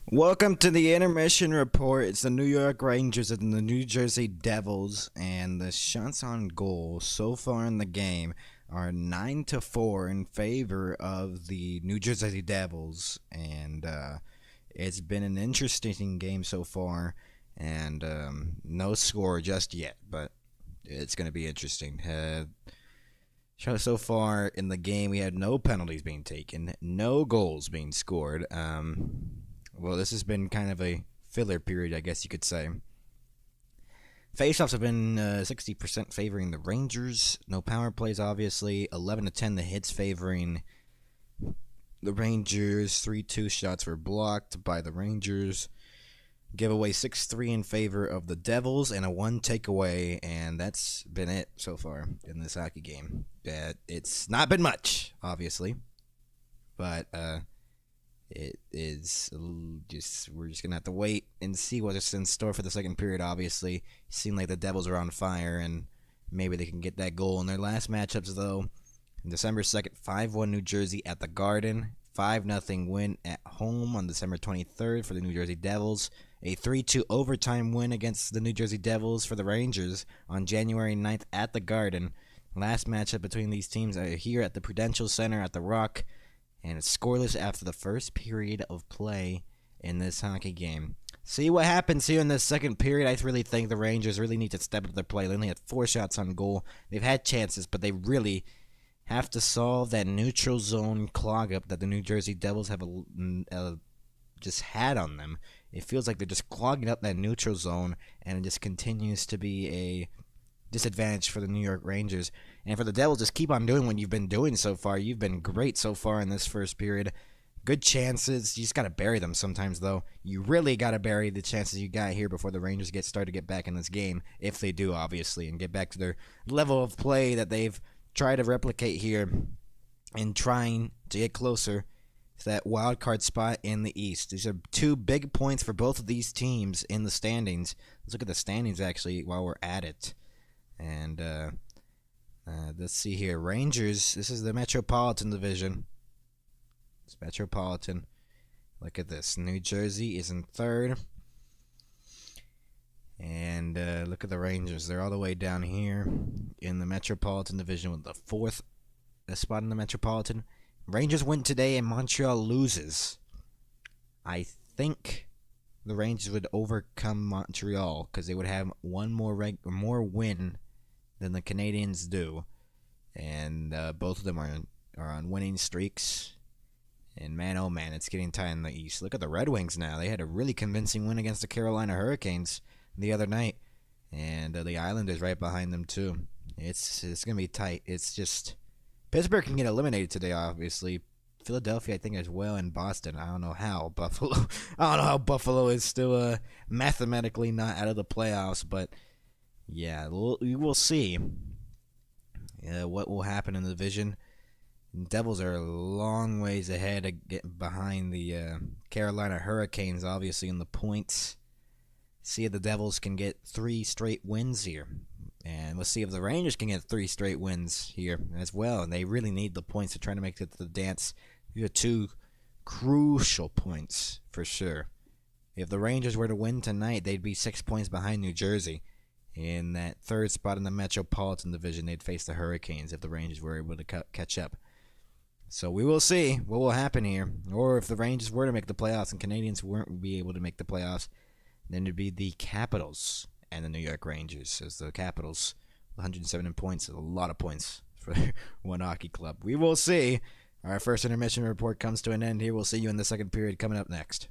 Welcome to the intermission report. It's the New York Rangers and the New Jersey Devils, and the shots on goal so far in the game are 9-4 in favor of the New Jersey Devils, and it's been an interesting game so far, and no score just yet, but it's going to be interesting. So far in the game, we had no penalties being taken, no goals being scored. Well, this has been kind of a filler period, I guess you could say. Faceoffs have been 60% favoring the Rangers. No power plays, obviously. 11-10 the hits favoring the Rangers. 3-2 shots were blocked by the Rangers. Giveaway 6-3 in favor of the Devils, and a 1 takeaway, and that's been it so far in this hockey game. It's not been much, obviously, but it is we're just gonna have to wait and see what's in store for the second period. Obviously, it seemed like the Devils are on fire, and maybe they can get that goal in their last matchups. Though, on December 2nd, 5-1 New Jersey at the Garden, 5-0 win at home on December 23rd for the New Jersey Devils, a 3-2 overtime win against the New Jersey Devils for the Rangers on January 9th at the Garden. Last matchup between these teams are here at the Prudential Center at the Rock. And it's scoreless after the first period of play in this hockey game. See what happens here in this second period. I really think the Rangers really need to step up their play. They only had 4 shots on goal. They've had chances, but they really have to solve that neutral zone clog-up that the New Jersey Devils have just had on them. It feels like they're just clogging up that neutral zone, and it just continues to be a disadvantage for the New York Rangers. And for the Devils, just keep on doing what you've been doing so far. You've been great so far in this first period. Good chances. You just got to bury them sometimes, though. You really got to bury the chances you got here before the Rangers start to get back in this game, if they do, obviously, and get back to their level of play that they've tried to replicate here and trying to get closer to that wild card spot in the East. These are 2 big points for both of these teams in the standings. Let's look at the standings, actually, while we're at it. And let's see here. Rangers, this is the Metropolitan Division. It's Metropolitan. Look at this. New Jersey is in 3rd. And look at the Rangers. They're all the way down here in the Metropolitan Division with the 4th spot in the Metropolitan. Rangers win today and Montreal loses. I think the Rangers would overcome Montreal because they would have one more win than the Canadiens do, and both of them are on winning streaks. And man, oh man, it's getting tight in the East. Look at the Red Wings now. They had a really convincing win against the Carolina Hurricanes the other night, and the Islanders right behind them too. It's gonna be tight. It's just Pittsburgh can get eliminated today, obviously. Philadelphia, I think, as well, and Boston. I don't know how Buffalo is still mathematically not out of the playoffs, but yeah, we will see what will happen in the division. Devils are a long ways ahead of getting behind the Carolina Hurricanes, obviously, in the points. See if the Devils can get 3 straight wins here. And we'll see if the Rangers can get 3 straight wins here as well. And they really need the points to try to make it to the dance. These are 2 crucial points for sure. If the Rangers were to win tonight, they'd be 6 points behind New Jersey. In that 3rd spot in the Metropolitan Division, they'd face the Hurricanes if the Rangers were able to catch up. So we will see what will happen here. Or if the Rangers were to make the playoffs and Canadiens weren't be able to make the playoffs, then it'd be the Capitals and the New York Rangers. As the Capitals, 107 points, a lot of points for one hockey club. We will see. Our first intermission report comes to an end here. We'll see you in the second period coming up next.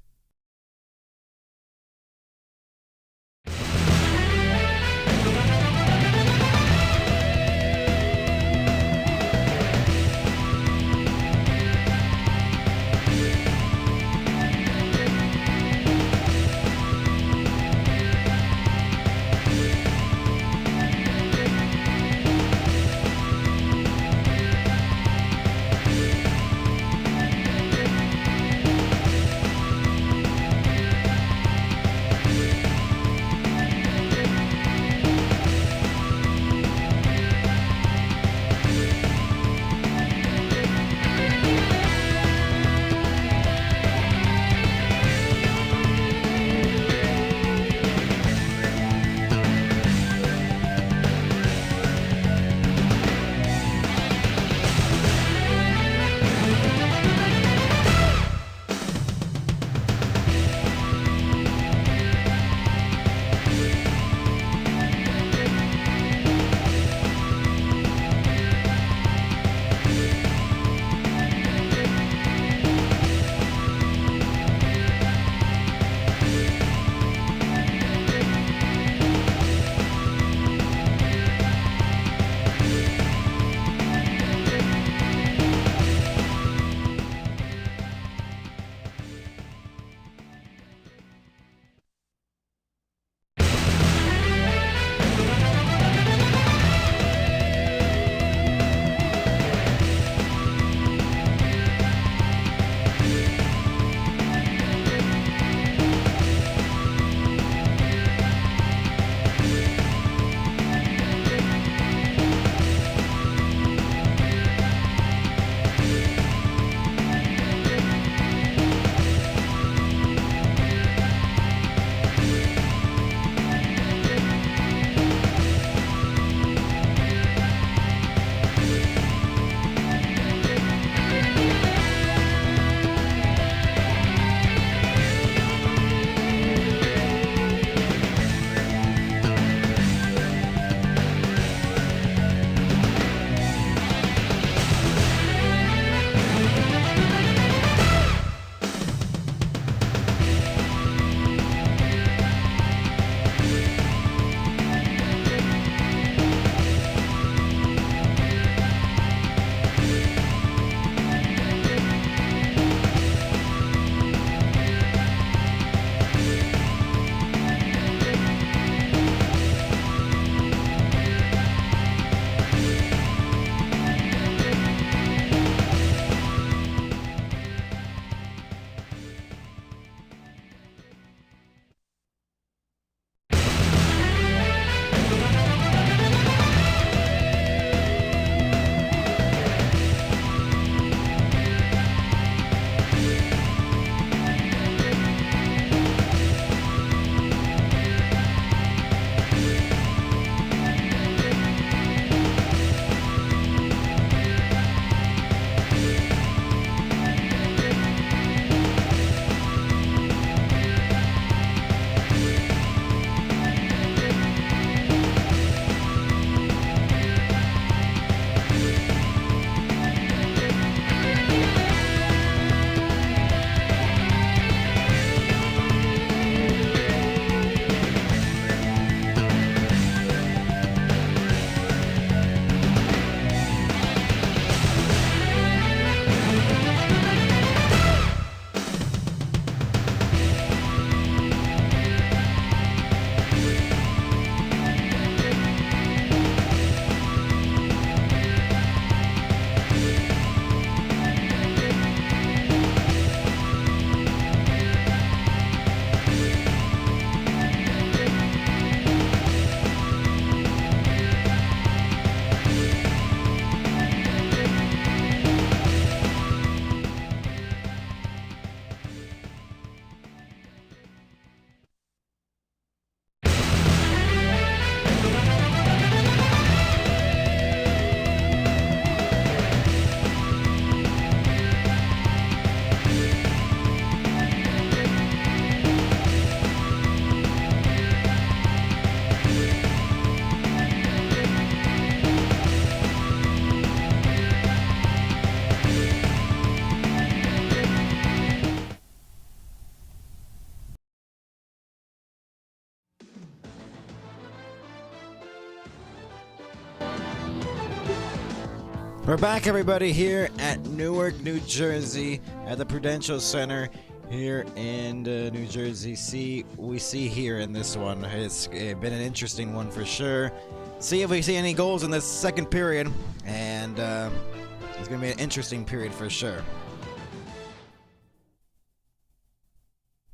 We're back, everybody, here at Newark, New Jersey, at the Prudential Center here in New Jersey. We see here in this one, it's been an interesting one for sure. See if we see any goals in this second period, and it's going to be an interesting period for sure.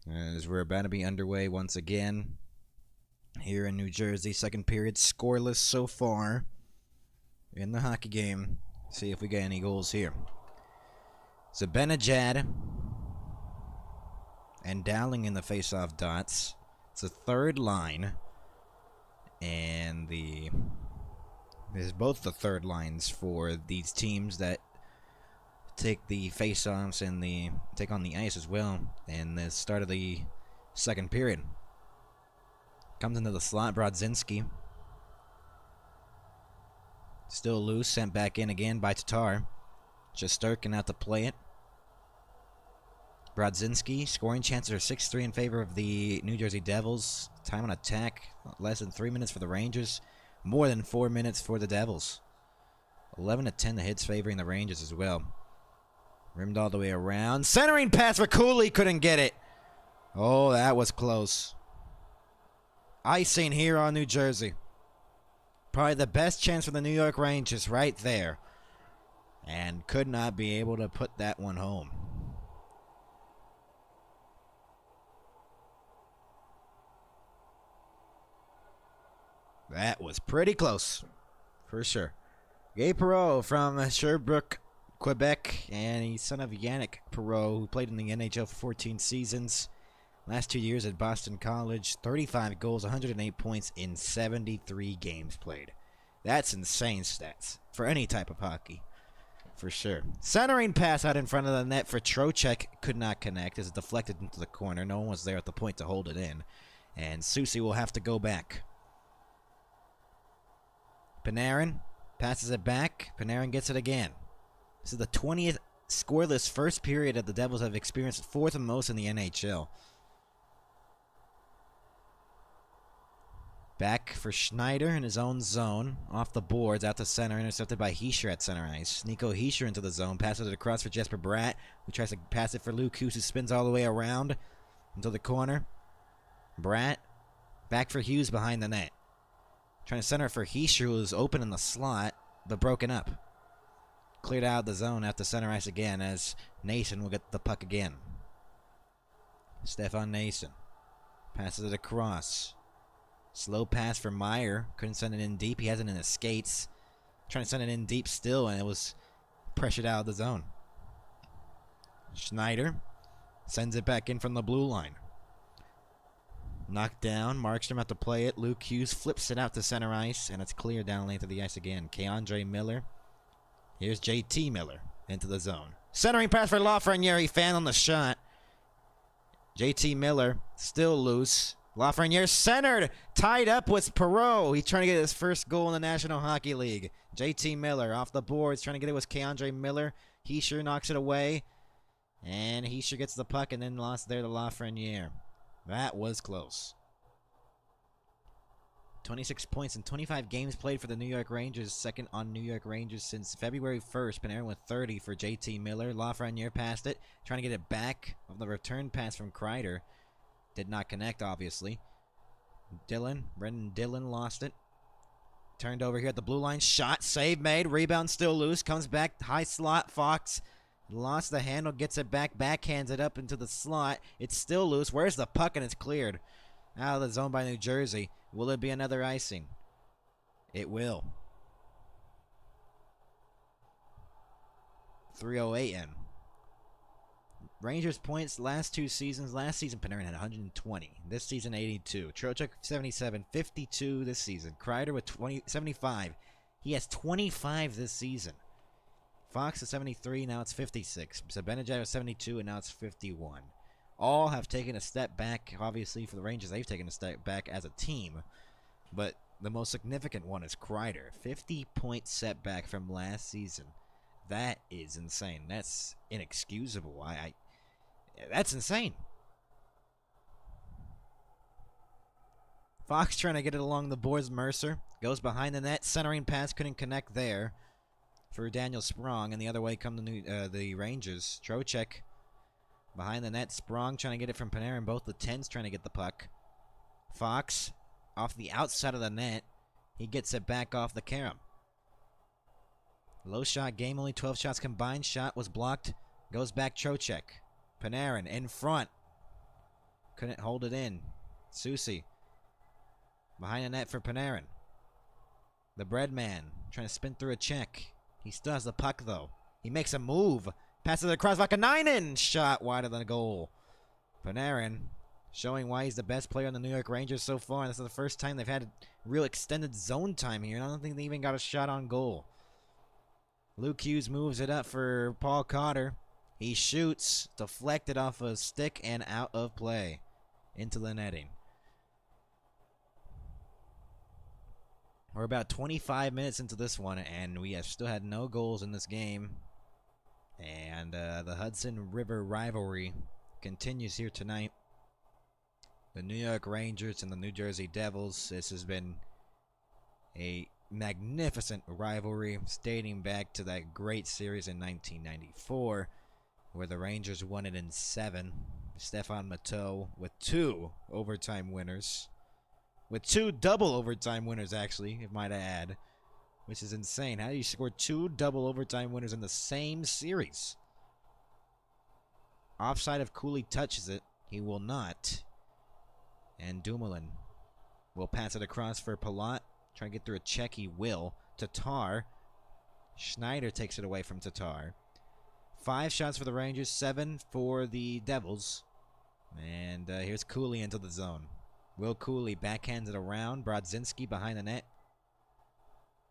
As we're about to be underway once again here in New Jersey, second period scoreless so far in the hockey game. See if we get any goals here. Zibanejad and Dowling in the face-off dots. It's a third line, and there's both the third lines for these teams that take the face-offs and take on the ice as well. And the start of the second period comes into the slot. Brodzinski. Still loose, sent back in again by Tatar. Shesterkin out to play it. Brodzinski, scoring chances are 6-3 in favor of the New Jersey Devils. Time on attack, less than 3 minutes for the Rangers. More than 4 minutes for the Devils. 11-10 the hits favoring the Rangers as well. Rimmed all the way around. Centering pass for Cooley, couldn't get it. Oh, that was close. Icing here on New Jersey. Probably the best chance for the New York Rangers right there. And could not be able to put that one home. That was pretty close, for sure. Gabe Perreault from Sherbrooke, Quebec, and he's son of Yannick Perreault, who played in the NHL for 14 seasons. Last 2 years at Boston College, 35 goals, 108 points in 73 games played. That's insane stats for any type of hockey, for sure. Centering pass out in front of the net for Trocheck, could not connect as it deflected into the corner. No one was there at the point to hold it in, and Soucy will have to go back. Panarin passes it back. Panarin gets it again. This is the 20th scoreless first period that the Devils have experienced, fourth most in the NHL. Back for Schneider in his own zone. Off the boards, out to center, intercepted by Hischier at center ice. Nico Hischier into the zone, passes it across for Jesper Bratt, who tries to pass it for Luke Hughes, who spins all the way around into the corner. Bratt, back for Hughes behind the net. Trying to center it for Hischier, who was open in the slot, but broken up. Cleared out of the zone after center ice again, as Nason will get the puck again. Stefan Nason passes it across. Slow pass for Meyer. Couldn't send it in deep. He has it in his skates. Trying to send it in deep still, and it was pressured out of the zone. Schneider sends it back in from the blue line. Knocked down. Markstrom out to play it. Luke Hughes flips it out to center ice, and it's cleared down length of the ice again. K'Andre Miller. Here's JT Miller into the zone. Centering pass for Lafreniere. He fanned on the shot. JT Miller still loose. Lafreniere centered, tied up with Perreault. He's trying to get his first goal in the National Hockey League. JT Miller off the boards, trying to get it with K'Andre Miller. Hischier knocks it away, and Hischier gets the puck and then lost there to Lafreniere. That was close. 26 points in 25 games played for the New York Rangers. Second on New York Rangers since February 1st. Panarin with 30 for JT Miller. Lafreniere passed it, trying to get it back of the return pass from Kreider. Did not connect, obviously. Brendan Dillon lost it. Turned over here at the blue line. Shot, save made. Rebound still loose. Comes back, high slot. Fox lost the handle, gets it back, backhands it up into the slot. It's still loose. Where's the puck? And it's cleared out of the zone by New Jersey. Will it be another icing? It will. 3:08 in. Rangers points last 2 seasons. Last season, Panarin had 120. This season, 82. Trocheck, 77. 52 this season. Kreider with 75. He has 25 this season. Fox is 73. Now it's 56. Zibanejad was 72, and now it's 51. All have taken a step back. Obviously, for the Rangers, they've taken a step back as a team. But the most significant one is Kreider. 50-point setback from last season. That is insane. That's inexcusable. That's insane. Fox trying to get it along the boards. Mercer goes behind the net. Centering pass couldn't connect there. for Daniel Sprong, and the other way come the Rangers. Trocheck behind the net. Sprong trying to get it from Panarin. Both the 10s trying to get the puck. Fox off the outside of the net. He gets it back off the carom. Low shot game, only 12 shots combined. Shot was blocked. Goes back Trocheck. Panarin in front. Couldn't hold it in. Soucy behind the net for Panarin. The bread man trying to spin through a check. He still has the puck though. He makes a move. Passes it across Vakanainen. Shot wider than the goal. Panarin showing why he's the best player on the New York Rangers so far. This is the first time they've had real extended zone time here. I don't think they even got a shot on goal. Luke Hughes moves it up for Paul Cotter. He shoots, deflected off a stick and out of play into the netting. We're about 25 minutes into this one, and we have still had no goals in this game. And the Hudson River rivalry continues here tonight. The New York Rangers and the New Jersey Devils. This has been a magnificent rivalry dating back to that great series in 1994, where the Rangers won it in 7. Stefan Matteau with 2 overtime winners. With 2 double overtime winners, actually, if might I add. Which is insane. How do you score 2 double overtime winners in the same series? Offside if Cooley touches it. He will not. And Dumoulin will pass it across for Palat. Try to get through a check. He will. Tatar. Schneider takes it away from Tatar. 5 shots for the Rangers. 7 for the Devils. And here's Cooley into the zone. Will Cooley backhands it around. Brodzinski behind the net.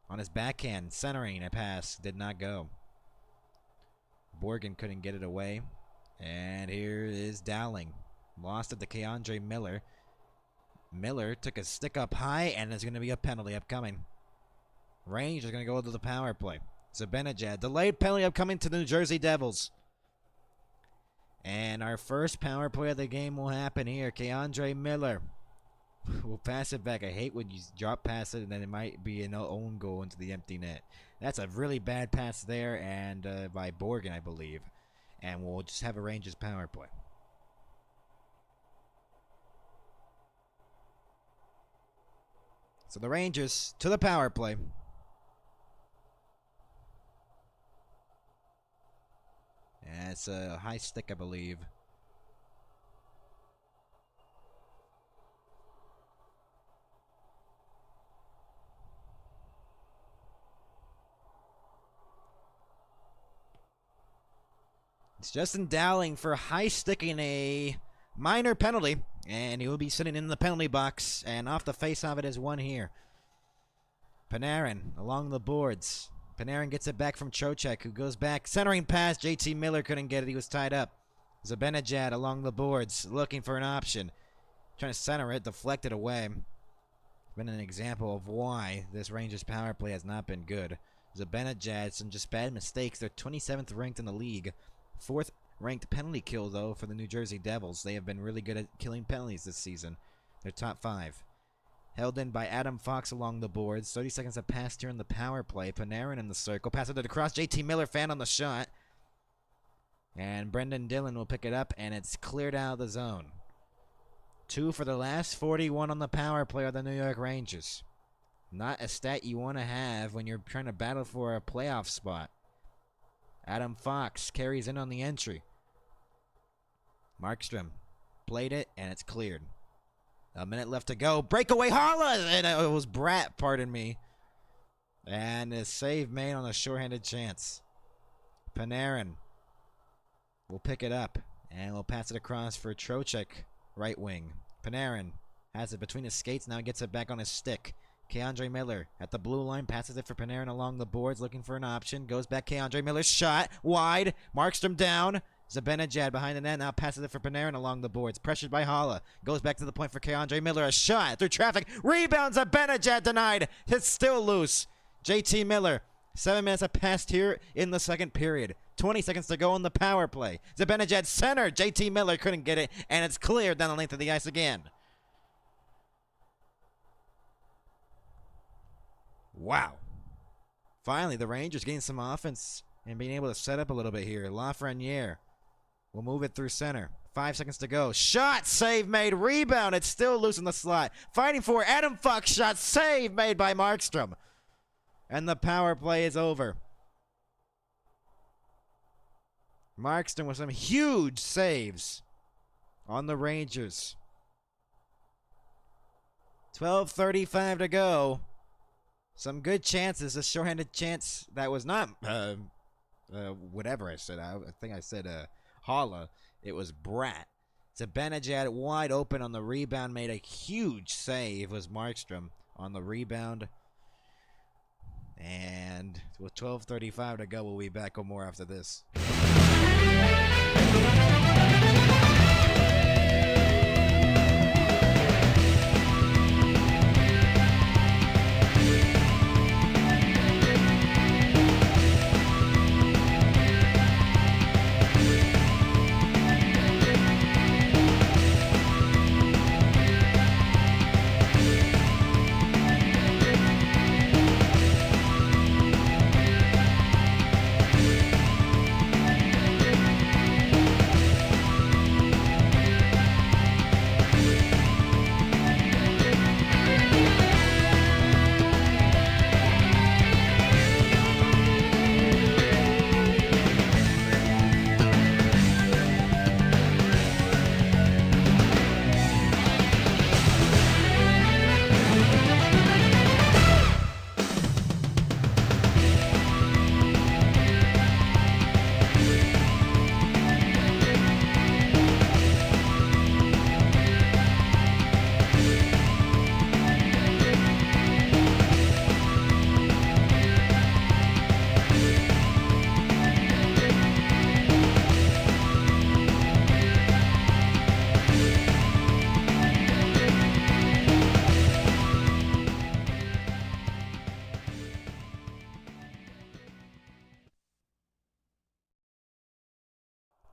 On his backhand, centering a pass. Did not go. Borgen couldn't get it away. And here is Dowling. Lost it to Keandre Miller. Miller took a stick up high, and there's going to be a penalty upcoming. Rangers are going to go to the power play. Zibanejad, delayed penalty upcoming to the New Jersey Devils. And our first power play of the game will happen here. Keandre Miller will pass it back. I hate when you drop past it, and then it might be an own goal into the empty net. That's a really bad pass there, and by Borgen, I believe. And we'll just have a Rangers power play. So the Rangers to the power play. And it's a high stick, I believe. It's Justin Dowling for high sticking a minor penalty. And he will be sitting in the penalty box. And off the face of it is one here. Panarin along the boards. Panarin gets it back from Trocheck, who goes back. Centering pass. JT Miller couldn't get it. He was tied up. Zibanejad along the boards, looking for an option. Trying to center it. Deflected away. It's been an example of why this Rangers power play has not been good. Zibanejad, some just bad mistakes. They're 27th ranked in the league. 4th ranked penalty kill, though, for the New Jersey Devils. They have been really good at killing penalties this season. They're top 5. Held in by Adam Fox along the boards. 30 seconds have passed here in the power play. Panarin in the circle. Pass it across. JT Miller fan on the shot. And Brendan Dillon will pick it up, and it's cleared out of the zone. 2 for the last 41 on the power play of the New York Rangers. Not a stat you want to have when you're trying to battle for a playoff spot. Adam Fox carries in on the entry. Markstrom played it, and it's cleared. A minute left to go. Breakaway Holla! And it was Bratt, pardon me. And a save made on a shorthanded chance. Panarin will pick it up, and will pass it across for Trocheck, right wing. Panarin has it between his skates, now gets it back on his stick. Keandre Miller at the blue line, passes it for Panarin along the boards, looking for an option. Goes back, Keandre Miller, shot, wide. Markstrom down. Zibanejad behind the net, now passes it for Panarin along the boards. Pressured by Holla. Goes back to the point for Keandre Miller, a shot through traffic. Rebounds, Zibanejad denied. It's still loose. JT Miller. 7 minutes have passed here in the second period. 20 seconds to go on the power play. Zibanejad center. JT Miller couldn't get it, and it's cleared down the length of the ice again. Wow. Finally, the Rangers getting some offense and being able to set up a little bit here. Lafreniere will move it through center. 5 seconds to go. Shot, save made, rebound. It's still loose in the slot. Fighting for Adam Fox. Shot, save made by Markstrom. And the power play is over. Markstrom with some huge saves on the Rangers. 12:35 to go. Some good chances. A shorthanded chance that was not whatever I said. I think I said Holla. It was Brat. Zibanejad wide open on the rebound. Made a huge save. Was Markstrom on the rebound. And with 12:35 to go, we'll be back with more after this.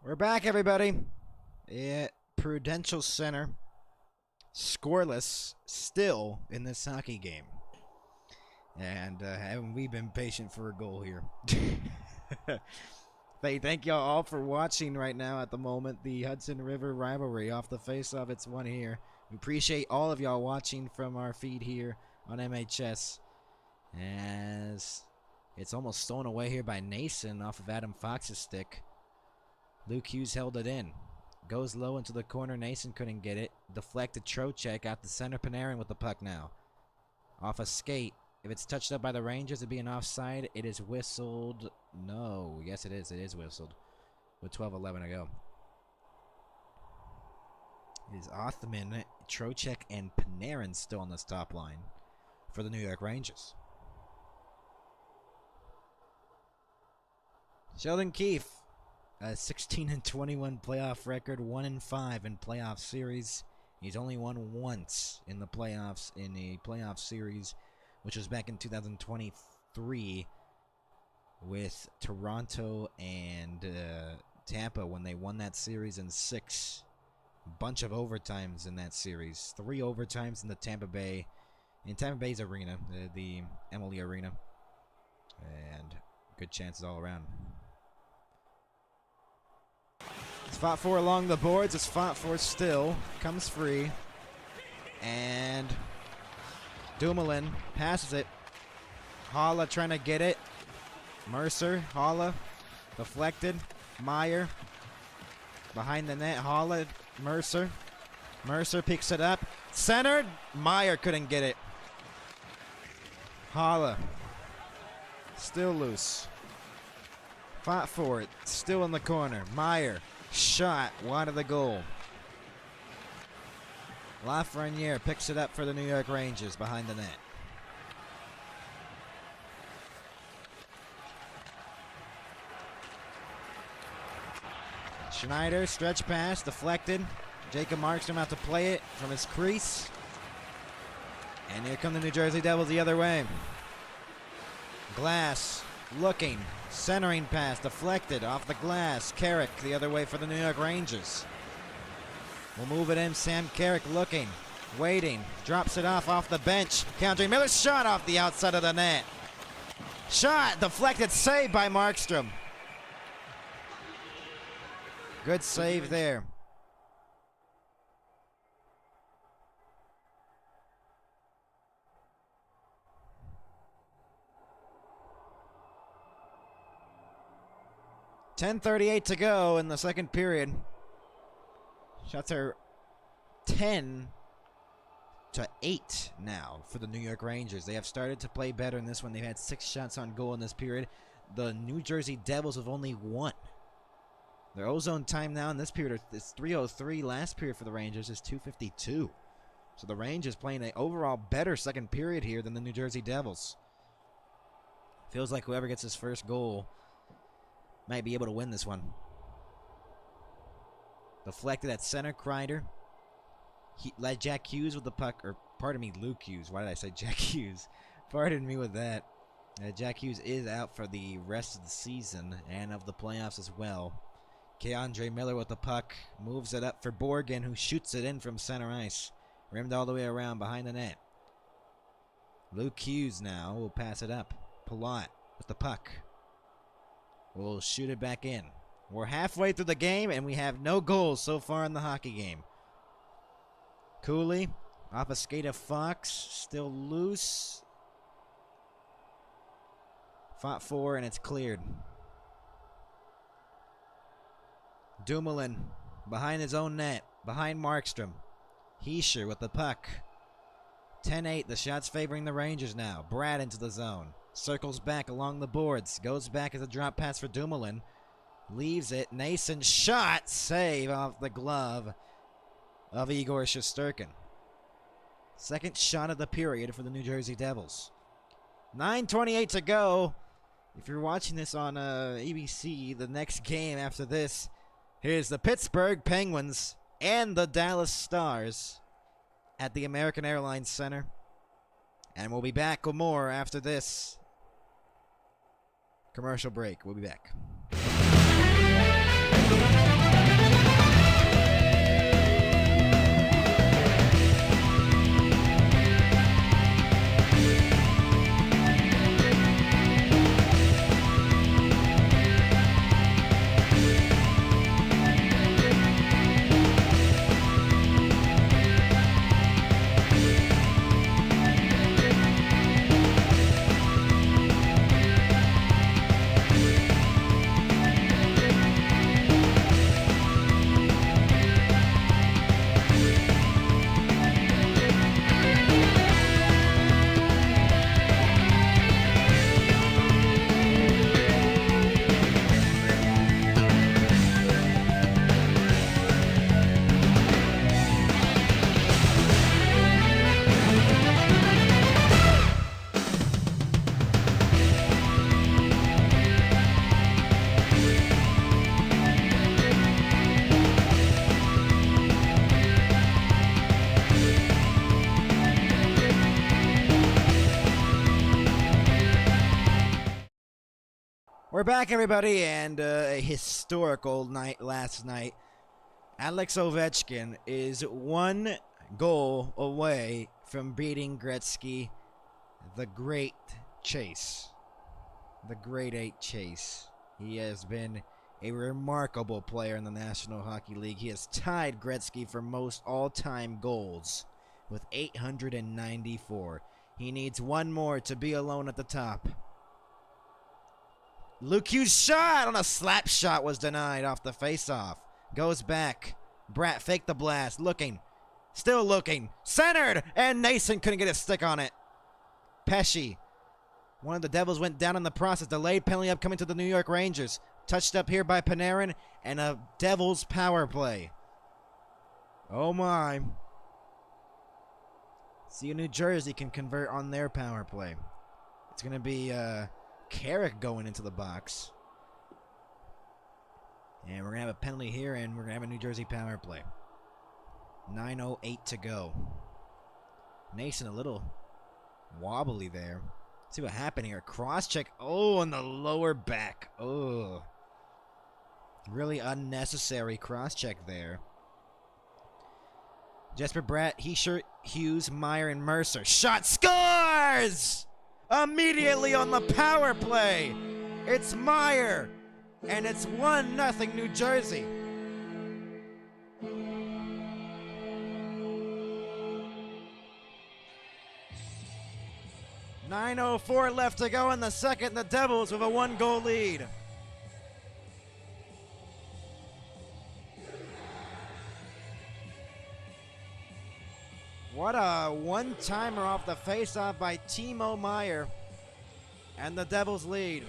We're back, everybody. At Prudential Center. Scoreless still in this hockey game. And haven't we been patient for a goal here? Thank y'all all for watching right now at the moment. The Hudson River rivalry off the face-off. It's one here. We appreciate all of y'all watching from our feed here on MHS. As it's almost stolen away here by Nason off of Adam Fox's stick. Luke Hughes held it in. Goes low into the corner. Nason couldn't get it. Deflected Trocheck out the center. Panarin with the puck now. Off a skate. If it's touched up by the Rangers, it'd be an offside. It is whistled. No. Yes, it is. It is whistled. With 12:11 to go. It is Othman, Trocheck, and Panarin still on this top line for the New York Rangers. Sheldon Keefe. 16-21 playoff record, 1-5 in playoff series. He's only won once in the playoffs in a playoff series, which was back in 2023 with Toronto and Tampa when they won that series in 6. Bunch of overtimes in that series. 3 overtimes in Tampa Bay's arena, the Emily Arena, and good chances all around. It's fought for along the boards. It's fought for still. Comes free. And Dumoulin passes it. Holla trying to get it. Mercer. Holla. Deflected. Meyer. Behind the net. Holla. Mercer. Mercer picks it up. Centered. Meyer couldn't get it. Holla. Still loose. Fought for it. Still in the corner. Meyer. Shot wide of the goal. Lafreniere picks it up for the New York Rangers behind the net. Schneider, stretch pass, deflected. Jacob Markstrom out to play it from his crease. And here come the New Jersey Devils the other way. Glass looking. Centering pass, deflected off the glass. Carrick the other way for the New York Rangers. We'll move it in. Sam Carrick looking, waiting, drops it off the bench. Countering Miller's shot off the outside of the net. Shot deflected, saved by Markstrom. Good save there. .10:38 to go in the second period. Shots are 10-8 now for the New York Rangers. They have started to play better in this one. They've had 6 shots on goal in this period. The New Jersey Devils have only 1. Their ozone time now in this period is 3:03. Last period for the Rangers is 2:52. So the Rangers playing an overall better second period here than the New Jersey Devils. Feels like whoever gets his first goal might be able to win this one. Deflected at center, Kreider. Let Jack Hughes with the puck, or pardon me, Luke Hughes. Why did I say Jack Hughes? Pardon me with that. Jack Hughes is out for the rest of the season and of the playoffs as well. Keandre Miller with the puck moves it up for Borgen, who shoots it in from center ice. Rimmed all the way around behind the net. Luke Hughes now will pass it up. Palat with the puck. We'll shoot it back in. We're halfway through the game, and we have no goals so far in the hockey game. Cooley off a skate of Fox, still loose. Fought for, and it's cleared. Dumoulin behind his own net, behind Markstrom. Hischier with the puck. 10-8, the shots favoring the Rangers now. Brad into the zone. Circles back along the boards. Goes back as a drop pass for Dumoulin. Leaves it. Nason shot. Save off the glove of Igor Shesterkin. Second shot of the period for the New Jersey Devils. 9:28 to go. If you're watching this on ABC, the next game after this, here's the Pittsburgh Penguins and the Dallas Stars at the American Airlines Center. And we'll be back with more after this commercial break. We'll be back. We're back, everybody, and a historical night last night. Alex Ovechkin is 1 goal away from beating Gretzky, the Great Chase. The Great 8 Chase. He has been a remarkable player in the National Hockey League. He has tied Gretzky for most all-time goals with 894. He needs 1 more to be alone at the top. Luke Hughes' shot on a slap shot was denied off the face-off. Goes back. Bratt faked the blast. Looking. Still looking. Centered! And Nason couldn't get a stick on it. Pesce. One of the Devils went down in the process. Delayed penalty upcoming to the New York Rangers. Touched up here by Panarin. And a Devils power play. Oh my. See if New Jersey can convert on their power play. It's going to be Carrick going into the box. And we're going to have a penalty here, and we're going to have a New Jersey power play. 9:08 to go. Nason a little wobbly there. Let's see what happened here. Cross check. Oh, on the lower back. Oh. Really unnecessary cross check there. Jesper Bratt, Hischier, Hughes, Meyer, and Mercer. Shot scores! Immediately on the power play, it's Meyer, and it's 1-0 New Jersey. .904 left to go in the second. The Devils with a 1-goal lead. What a one-timer off the face-off by Timo Meyer. And the Devils lead.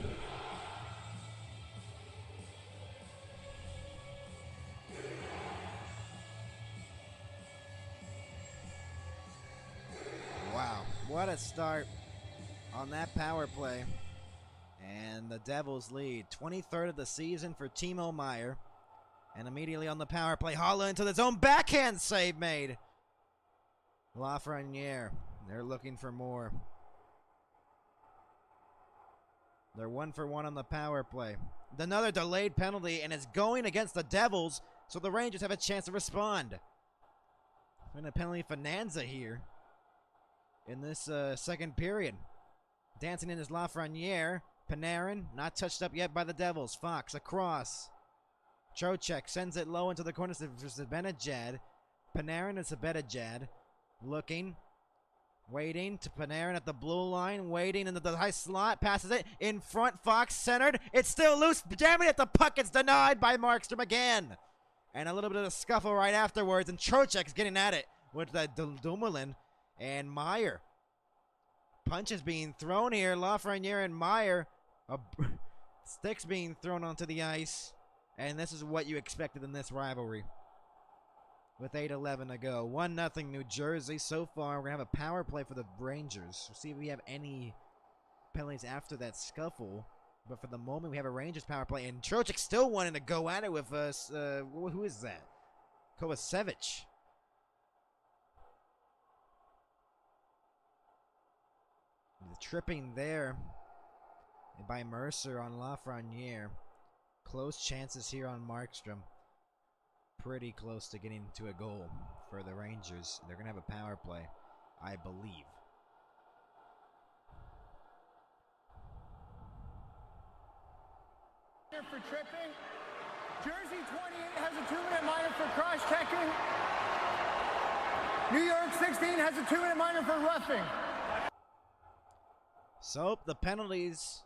Wow, what a start on that power play. And the Devils lead. 23rd of the season for Timo Meyer. And immediately on the power play, Haula into the zone. Backhand save made. Lafreniere, they're looking for more. They're 1 for 1 on the power play. Another delayed penalty, and it's going against the Devils, so the Rangers have a chance to respond. And a penalty for Nanza here in this second period. Dancing in is Lafreniere. Panarin, not touched up yet by the Devils. Fox across. Trocheck sends it low into the corner to Zibanejad. Panarin is Zibanejad. Looking, waiting to Panarin at the blue line, waiting into the high slot, passes it in front, Fox centered, it's still loose, jamming at the puck, it's denied by Markstrom again. And a little bit of a scuffle right afterwards, and Trocheck's getting at it with Dumoulin and Meyer. Punches being thrown here, Lafreniere and Meyer, sticks being thrown onto the ice, and this is what you expected in this rivalry. With 8:11 to go. 1-0 New Jersey. So far, we're going to have a power play for the Rangers. We'll see if we have any penalties after that scuffle. But for the moment, we have a Rangers power play. And Trocheck still wanting to go at it with us. Who is that? Kovacevic. The tripping there by Mercer on Lafreniere. Close chances here on Markstrom. Pretty close to getting to a goal for the Rangers. They're going to have a power play, I believe. For tripping. Jersey 28 has a 2-minute minor for cross-checking. New York 16 has a 2-minute minor for roughing. So the penalties,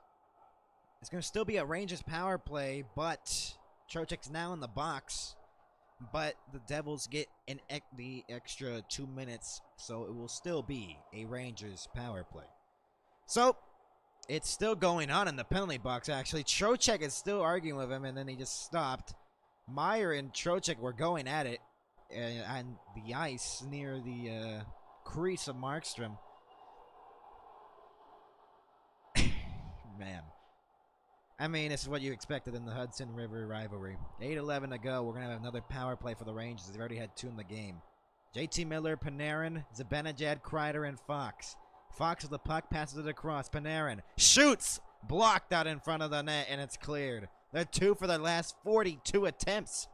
it's going to still be a Rangers power play, but Trocheck's now in the box. But the Devils get the extra 2 minutes, so it will still be a Rangers power play. So it's still going on in the penalty box, actually. Trocheck is still arguing with him, and then he just stopped. Meyer and Trocheck were going at it on the ice near the crease of Markstrom. Man. I mean, this is what you expected in the Hudson River rivalry. 8:11 to go. We're going to have another power play for the Rangers. They've already had 2 in the game. JT Miller, Panarin, Zibanejad, Kreider, and Fox. Fox with the puck, passes it across. Panarin shoots! Blocked out in front of the net, and it's cleared. They're 2 for their last 42 attempts.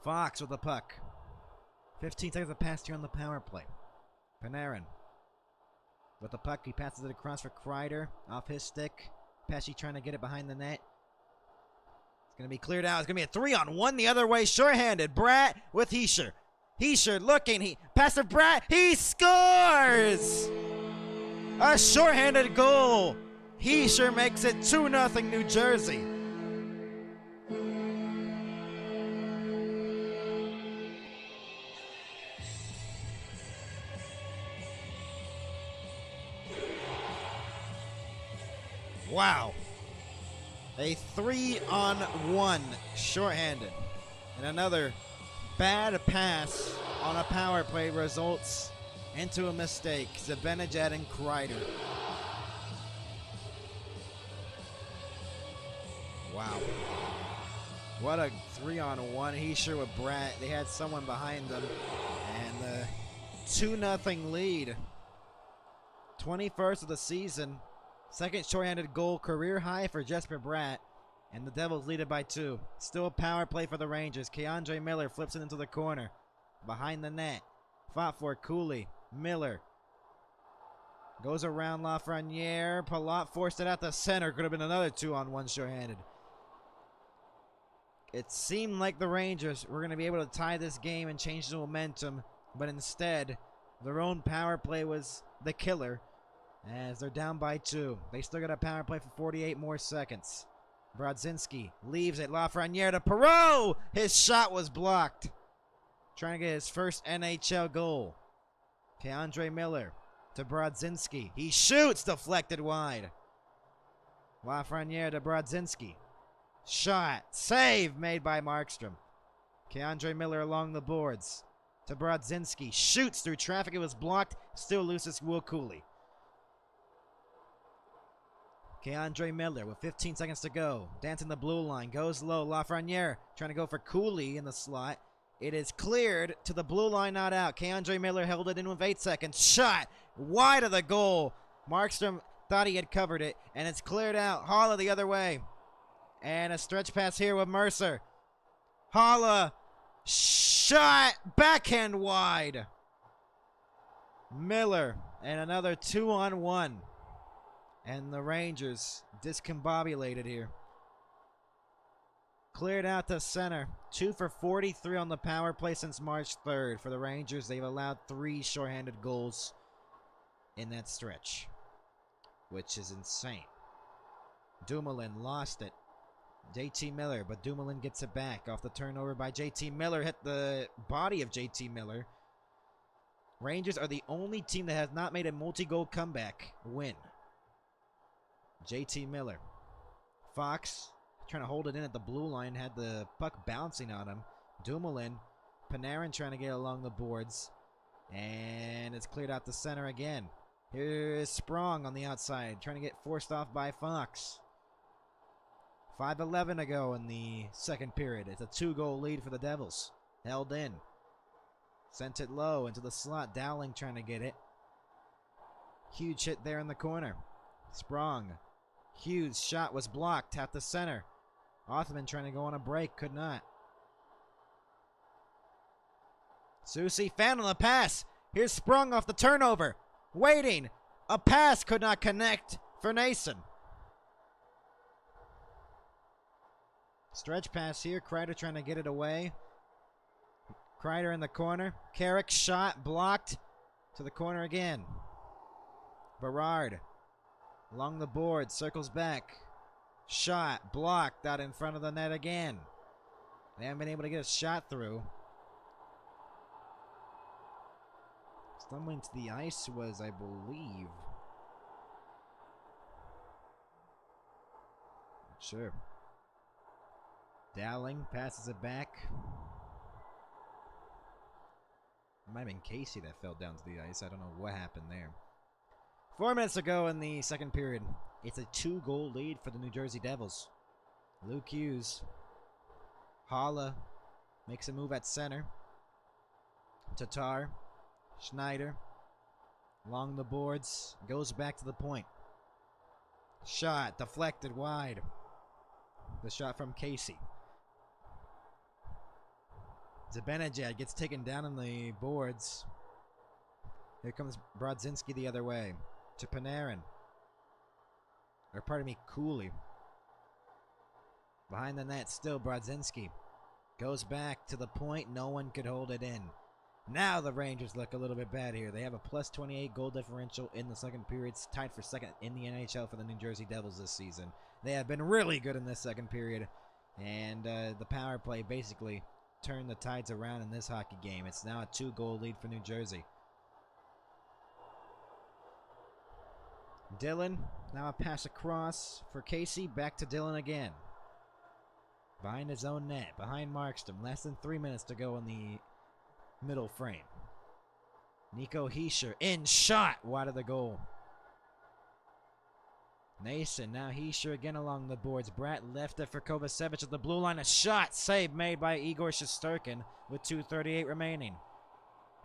Fox with the puck. 15 seconds of pass here on the power play. Panarin. With the puck, he passes it across for Kreider. Off his stick. Pesci trying to get it behind the net. It's going to be cleared out. It's going to be a 3-on-1 the other way. Short-handed. Bratt with Hischier. Hischier looking. Pass to Bratt. He scores! A short-handed goal. Hischier makes it 2-0 New Jersey. Wow. A 3-on-1 shorthanded. And another bad pass on a power play results into a mistake. Zibanejad and Kreider. Wow. What a 3-on-1. Hischier with Bratt. They had someone behind them. And the 2-0 lead. 21st of the season. Second shorthanded goal, career high for Jesper Bratt, and the Devils lead it by 2. Still a power play for the Rangers. Keandre Miller flips it into the corner, behind the net. Fought for Cooley. Miller goes around Lafreniere. Palat forced it out the center. Could have been another 2-on-1 shorthanded. It seemed like the Rangers were going to be able to tie this game and change the momentum, but instead, their own power play was the killer as they're down by 2. They still got a power play for 48 more seconds. Brodzinski leaves it. Lafreniere to Perreault. His shot was blocked. Trying to get his first NHL goal. Keandre Miller to Brodzinski. He shoots, deflected wide. Lafreniere to Brodzinski. Shot, save made by Markstrom. Keandre Miller along the boards to Brodzinski. Shoots through traffic. It was blocked. Still loses Will Cooley. Keandre Miller with 15 seconds to go. Dancing the blue line. Goes low. Lafreniere trying to go for Cooley in the slot. It is cleared to the blue line, not out. Keandre Miller held it in with 8 seconds. Shot wide of the goal. Markstrom thought he had covered it, and it's cleared out. Haula the other way. And a stretch pass here with Mercer. Haula. Shot. Backhand wide. Miller. And another 2-on-1. And the Rangers discombobulated here. Cleared out to center. 2 for 43 on the power play since March 3rd. For the Rangers, they've allowed 3 shorthanded goals in that stretch, which is insane. Dumoulin lost it. JT Miller, but Dumoulin gets it back off the turnover by JT Miller. Hit the body of JT Miller. Rangers are the only team that has not made a multi-goal comeback win. JT Miller. Fox trying to hold it in at the blue line. Had the puck bouncing on him. Dumoulin. Panarin trying to get along the boards. And it's cleared out the center again. Here's Sprong on the outside. Trying to get forced off by Fox. 5:11 to go in the second period. It's a 2-goal lead for the Devils. Held in. Sent it low into the slot. Dowling trying to get it. Huge hit there in the corner. Sprong. Hughes' shot was blocked at the center. Othman trying to go on a break. Could not. Soucy found on the pass. Here's Sprung off the turnover. Waiting. A pass could not connect for Nason. Stretch pass here. Kreider trying to get it away. Kreider in the corner. Carrick shot blocked to the corner again. Berard along the board. Circles back. Shot blocked out in front of the net again. They haven't been able to get a shot through. Stumbling to the ice was, I believe. Not sure. Dowling passes it back. It might have been Casey that fell down to the ice. I don't know what happened there. 4 minutes to go in the second period. It's a 2-goal lead for the New Jersey Devils. Luke Hughes. Haula makes a move at center. Tatar. Schneider. Along the boards. Goes back to the point. Shot deflected wide. The shot from Casey. Zibanejad gets taken down on the boards. Here comes Brodzinski the other way. To Panarin. Or pardon me, Cooley. Behind the net still Brodzinski. Goes back to the point. No one could hold it in. Now the Rangers look a little bit bad here. They have a plus 28 goal differential in the second period. It's tied for second in the NHL for the New Jersey Devils this season. They have been really good in this second period. And the power play basically turned the tides around in this hockey game. It's now a 2-goal lead for New Jersey. Dillon, now a pass across for Casey. Back to Dillon again. Behind his own net. Behind Markstrom. Less than 3 minutes to go in the middle frame. Nico Hischier in shot wide of the goal. Nason, now Hischier again along the boards. Bratt left it for Kovacevic at the blue line. A shot save made by Igor Shesterkin with 2:38 remaining.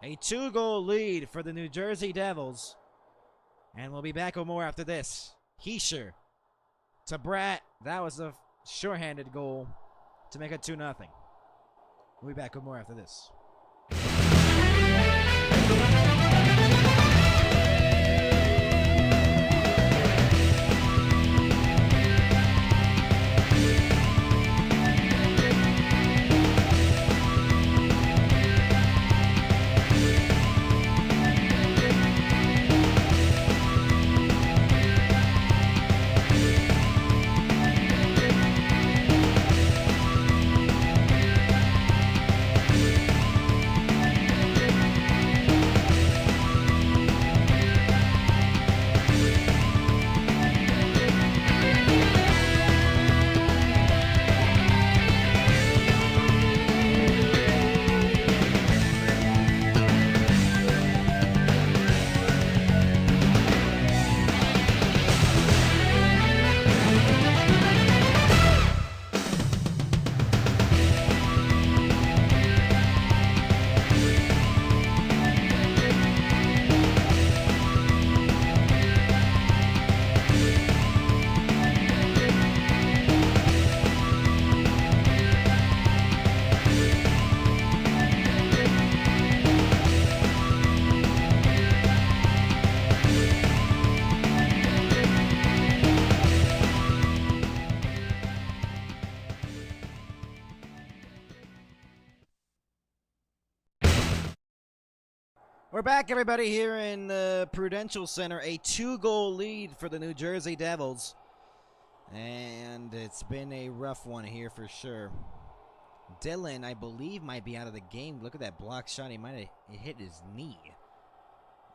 A 2-goal lead for the New Jersey Devils. And we'll be back with more after this. Hischier to Bratt. That was a shorthanded goal to make it 2-0. We'll be back with more after this. We're back, everybody, here in the Prudential Center. A 2-goal lead for the New Jersey Devils. And it's been a rough one here for sure. Dylan, I believe, might be out of the game. Look at that block shot. He might have hit his knee.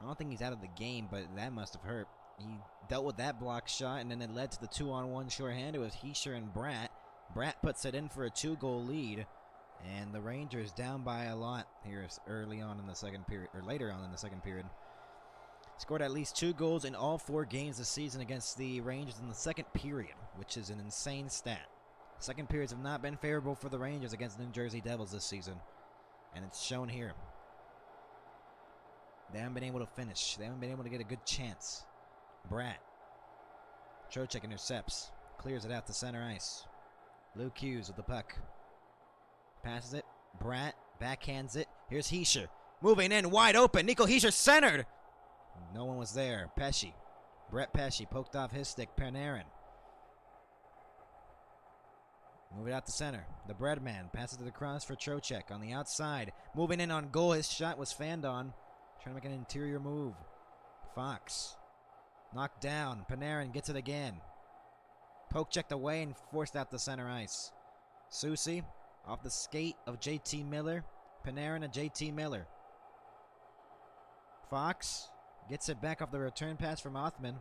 I don't think he's out of the game, but that must have hurt. He dealt with that block shot, and then it led to the 2-on-1 shorthanded with Hischier and Bratt. Bratt puts it in for a 2-goal lead. And the Rangers down by a lot here early on in the second period, or later on in the second period. Scored at least 2 goals in all 4 games this season against the Rangers in the second period, which is an insane stat. Second periods have not been favorable for the Rangers against the New Jersey Devils this season. And it's shown here. They haven't been able to finish. They haven't been able to get a good chance. Bratt. Trocheck intercepts. Clears it out to center ice. Luke Hughes with the puck. Passes it. Bratt backhands it. Here's Hischier. Moving in wide open. Nico Hischier centered. No one was there. Pesce. Brett Pesce poked off his stick. Panarin. Move it out to center. The Breadman passes it across for Trocheck on the outside. Moving in on goal. His shot was fanned on. Trying to make an interior move. Fox. Knocked down. Panarin gets it again. Poke checked away and forced out to center ice. Soucy. Off the skate of JT Miller. Panarin and JT Miller. Fox gets it back off the return pass from Othman.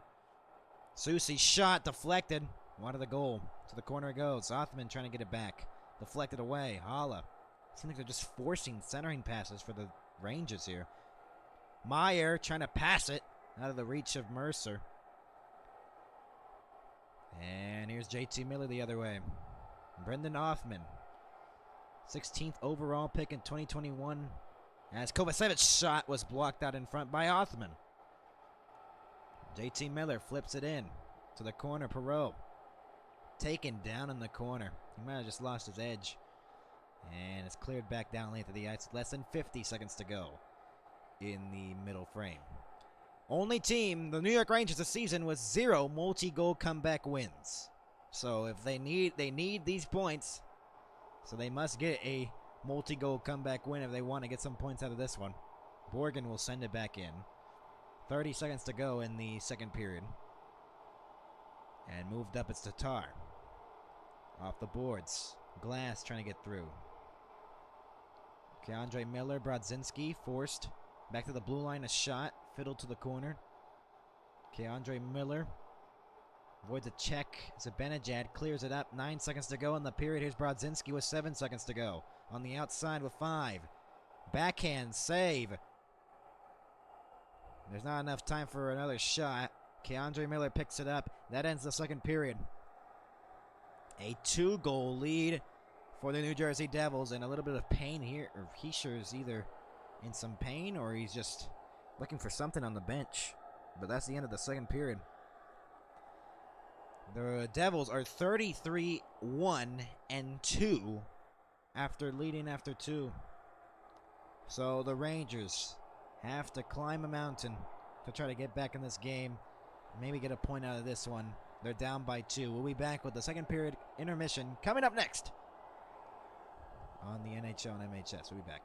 Soucy shot deflected. Wide of the goal. To the corner it goes. Othman trying to get it back. Deflected away. Holla. Seems like they're just forcing centering passes for the Rangers here. Meyer trying to pass it out of the reach of Mercer. And here's JT Miller the other way. Brendan Othman. 16th overall pick in 2021, as Kovacevic's shot was blocked out in front by Othman. JT Miller flips it in to the corner. Perreault taken down in the corner. He might have just lost his edge. And it's cleared back down length of the ice. Less than 50 seconds to go in the middle frame. Only team, the New York Rangers this season, with 0 multi-goal comeback wins. So if they need these points. So they must get a multi-goal comeback win if they want to get some points out of this one. Borgen will send it back in. 30 seconds to go in the second period. And moved up, it's Tatar. Off the boards. Glass trying to get through. Keandre Miller, Brodzinski forced. Back to the blue line, a shot. Fiddled to the corner. Keandre Miller. Avoids a check. Zibanejad clears it up. 9 seconds to go in the period. Here's Brodzinski with 7 seconds to go. On the outside with 5. Backhand save. There's not enough time for another shot. Keandre Miller picks it up. That ends the second period. A 2-goal lead for the New Jersey Devils, and a little bit of pain here. Or Hischier is either in some pain or he's just looking for something on the bench. But that's the end of the second period. The Devils are 33-1-2 after leading after 2. So the Rangers have to climb a mountain to try to get back in this game. Maybe get a point out of this one. They're down by 2. We'll be back with the second period intermission coming up next on the NHL and MHS. We'll be back.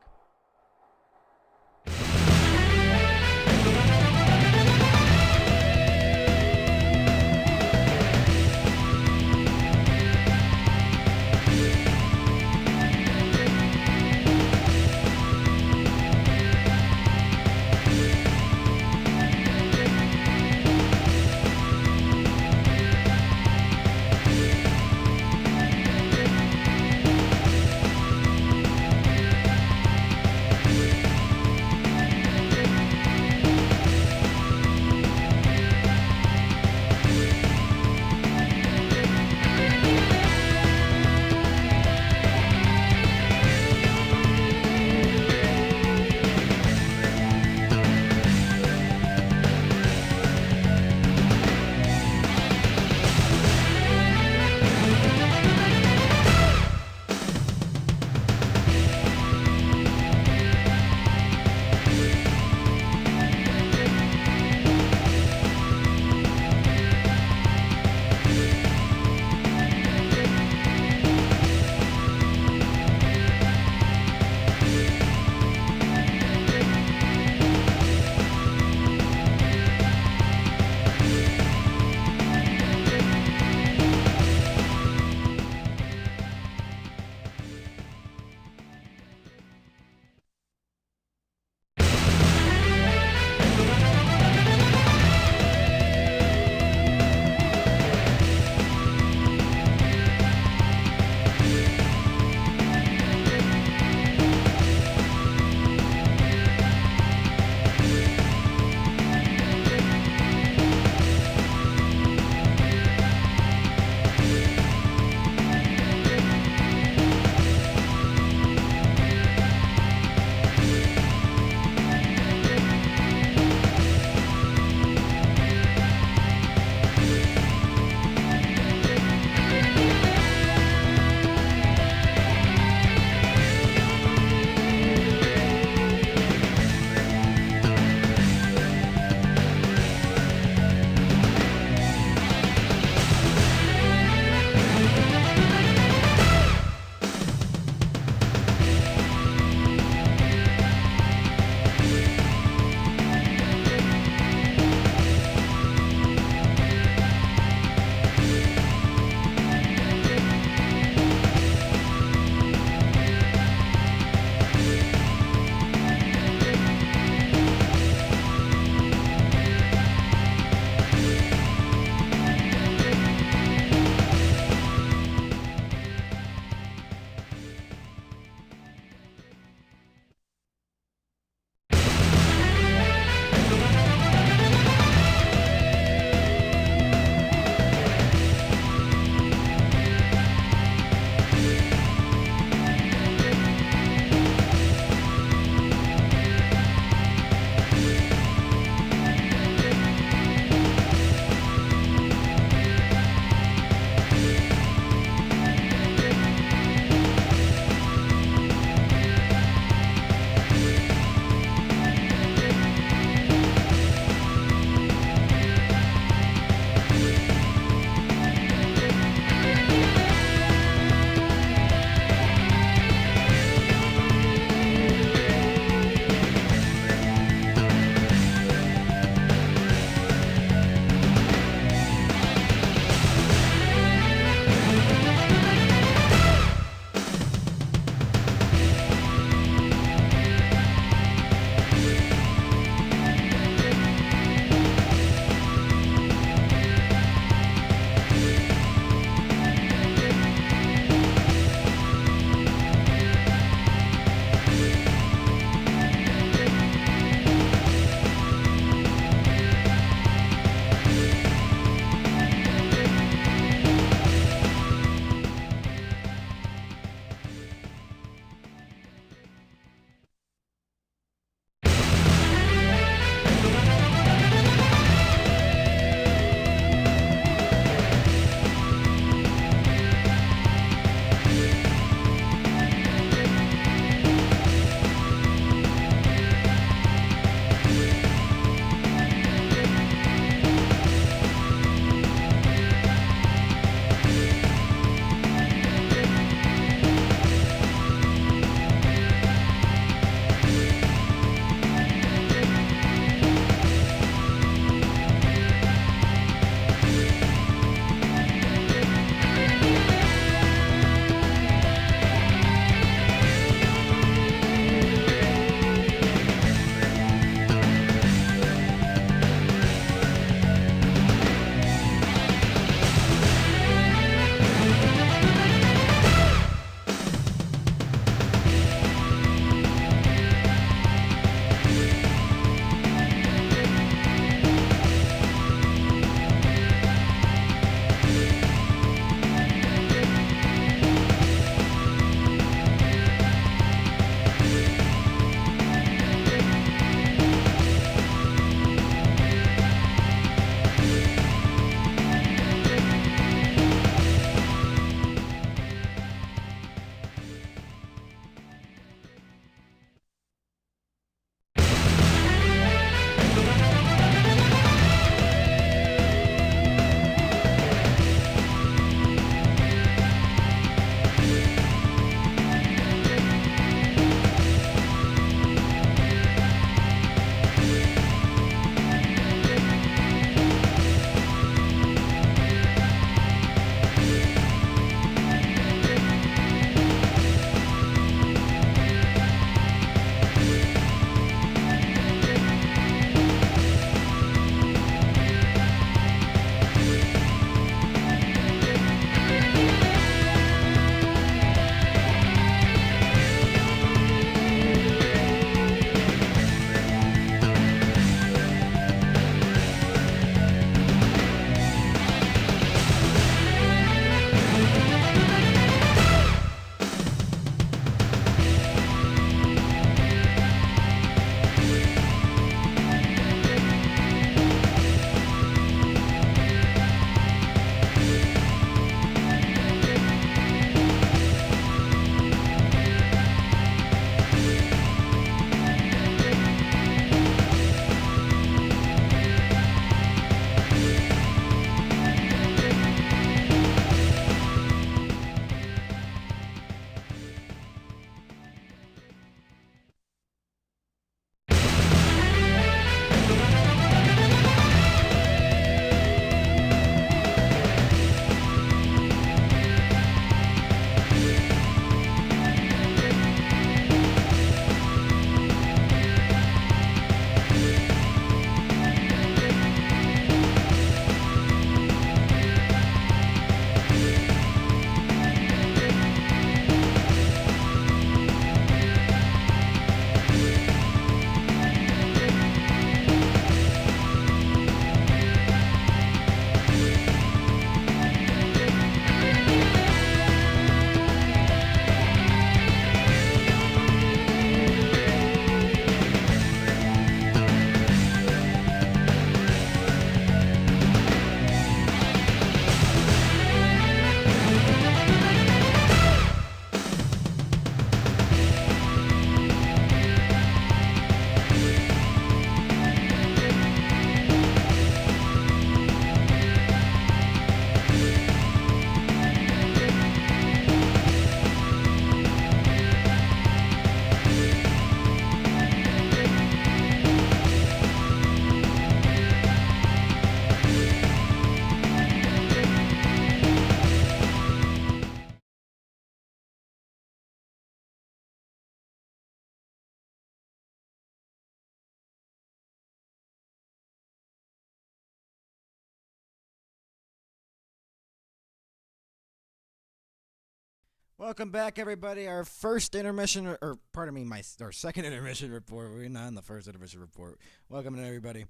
Welcome back, everybody. Our first intermission, or pardon me, our second intermission report. We're not in the first intermission report. Welcome, everybody.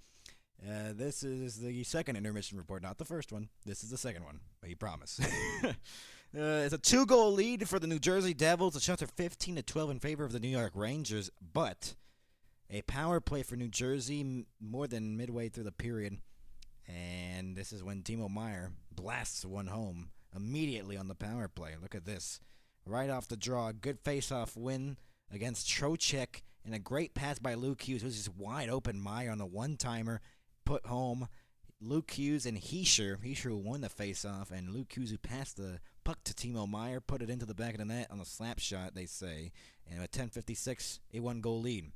This is the second intermission report, not the first one. This is the second one. We promise. It's a 2-goal lead for the New Jersey Devils. The shots are 15-12 in favor of the New York Rangers, but a power play for New Jersey more than midway through the period. And this is when Timo Meier blasts one home immediately on the power play. Look at this. Right off the draw, good face-off win against Trocheck, and a great pass by Luke Hughes. It was just wide open. Meier on the one-timer, put home. Luke Hughes and Hischier. Hischier who won the face-off, and Luke Hughes who passed the puck to Timo Meier, put it into the back of the net on a slap shot, they say. And at 10:56, a 1-goal lead.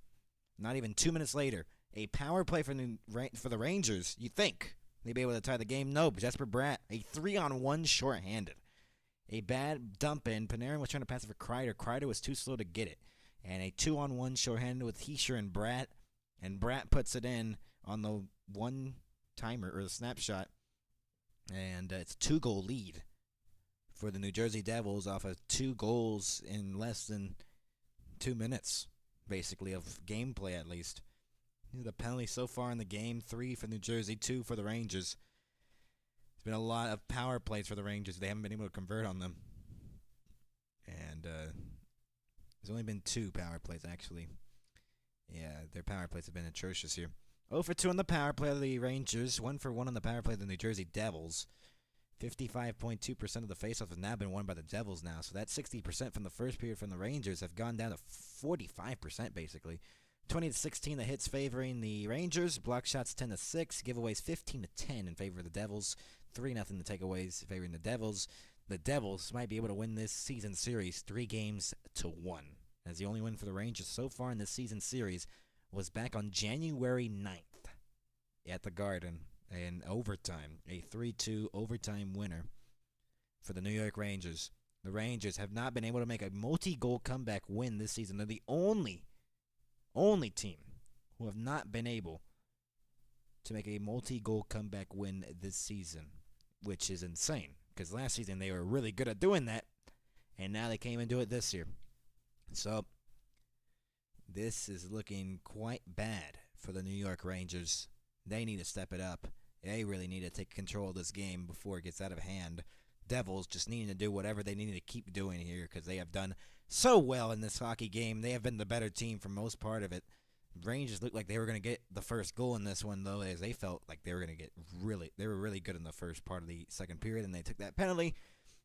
Not even 2 minutes later, a power play for the Rangers. You think they'd be able to tie the game? No, Jesper Bratt, a 3-on-1 shorthanded. A bad dump in. Panarin was trying to pass it for Kreider. Kreider was too slow to get it. And a 2-on-1 shorthanded with Hischier and Bratt. And Bratt puts it in on the one-timer, or the snapshot. And it's a 2-goal lead for the New Jersey Devils off of 2 goals in less than 2 minutes, basically, of gameplay at least. The penalty so far in the game, 3 for New Jersey, 2 for the Rangers. There's been a lot of power plays for the Rangers. They haven't been able to convert on them. And there's only been 2 power plays, actually. Yeah, their power plays have been atrocious here. 0 for 2 on the power play of the Rangers. 1 for 1 on the power play of the New Jersey Devils. 55.2% of the faceoffs have now been won by the Devils now. So that 60% from the first period from the Rangers have gone down to 45%, basically. 20-16, the hits favoring the Rangers. Block shots 10-6. Giveaways 15-10 in favor of the Devils. 3-0 the takeaways favoring the Devils. The Devils might be able to win this season series 3-1. As the only win for the Rangers so far in this season series was back on January 9th at the Garden in overtime. A 3-2 overtime winner for the New York Rangers. The Rangers have not been able to make a multi-goal comeback win this season. They're the only team who have not been able to make a multi-goal comeback win this season, which is insane, because last season they were really good at doing that, and now they can't even do it this year. So this is looking quite bad for the New York Rangers. They need to step it up. They really need to take control of this game before it gets out of hand. Devils just needing to do whatever they need to keep doing here, because they have done so well in this hockey game. They have been the better team for most part of it. Rangers looked like they were going to get the first goal in this one, though, as they felt like they were going to get they were really good in the first part of the second period, and they took that penalty.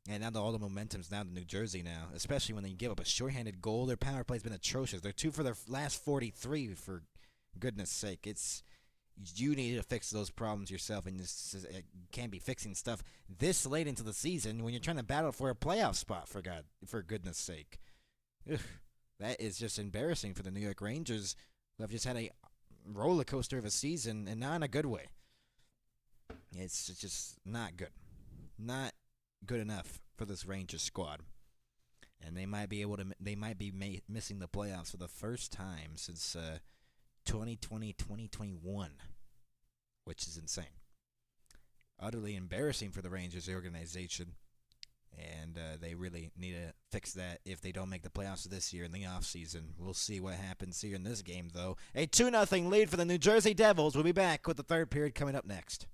And now all the momentum's down to New Jersey now, especially when they give up a shorthanded goal. Their power play's been atrocious. They're 2 for their last 43, for goodness sake. You need to fix those problems yourself, and you can't be fixing stuff this late into the season when you're trying to battle for a playoff spot, for goodness sake. Ugh, that is just embarrassing for the New York Rangers, who have just had a roller coaster of a season, and not in a good way. It's just not good. Not good enough for this Rangers squad. And they might be missing the playoffs for the first time since 2020-2021, which is insane. Utterly embarrassing for the Rangers organization, and they really need to fix that if they don't make the playoffs this year in the offseason. We'll see what happens here in this game, though. A 2-0 lead for the New Jersey Devils. We'll be back with the third period coming up next.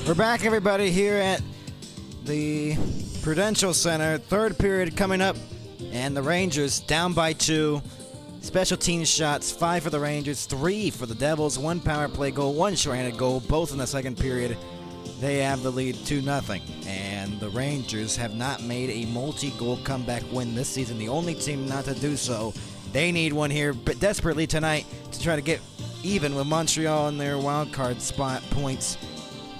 We're back, everybody, here at the Prudential Center. Third period coming up, and the Rangers down by 2. Special teams shots, 5 for the Rangers, 3 for the Devils, 1 power play goal, 1 shorthanded goal, both in the second period. They have the lead 2-0, and the Rangers have not made a multi-goal comeback win this season. The only team not to do so. They need one here desperately tonight to try to get even with Montreal in their wild card spot points.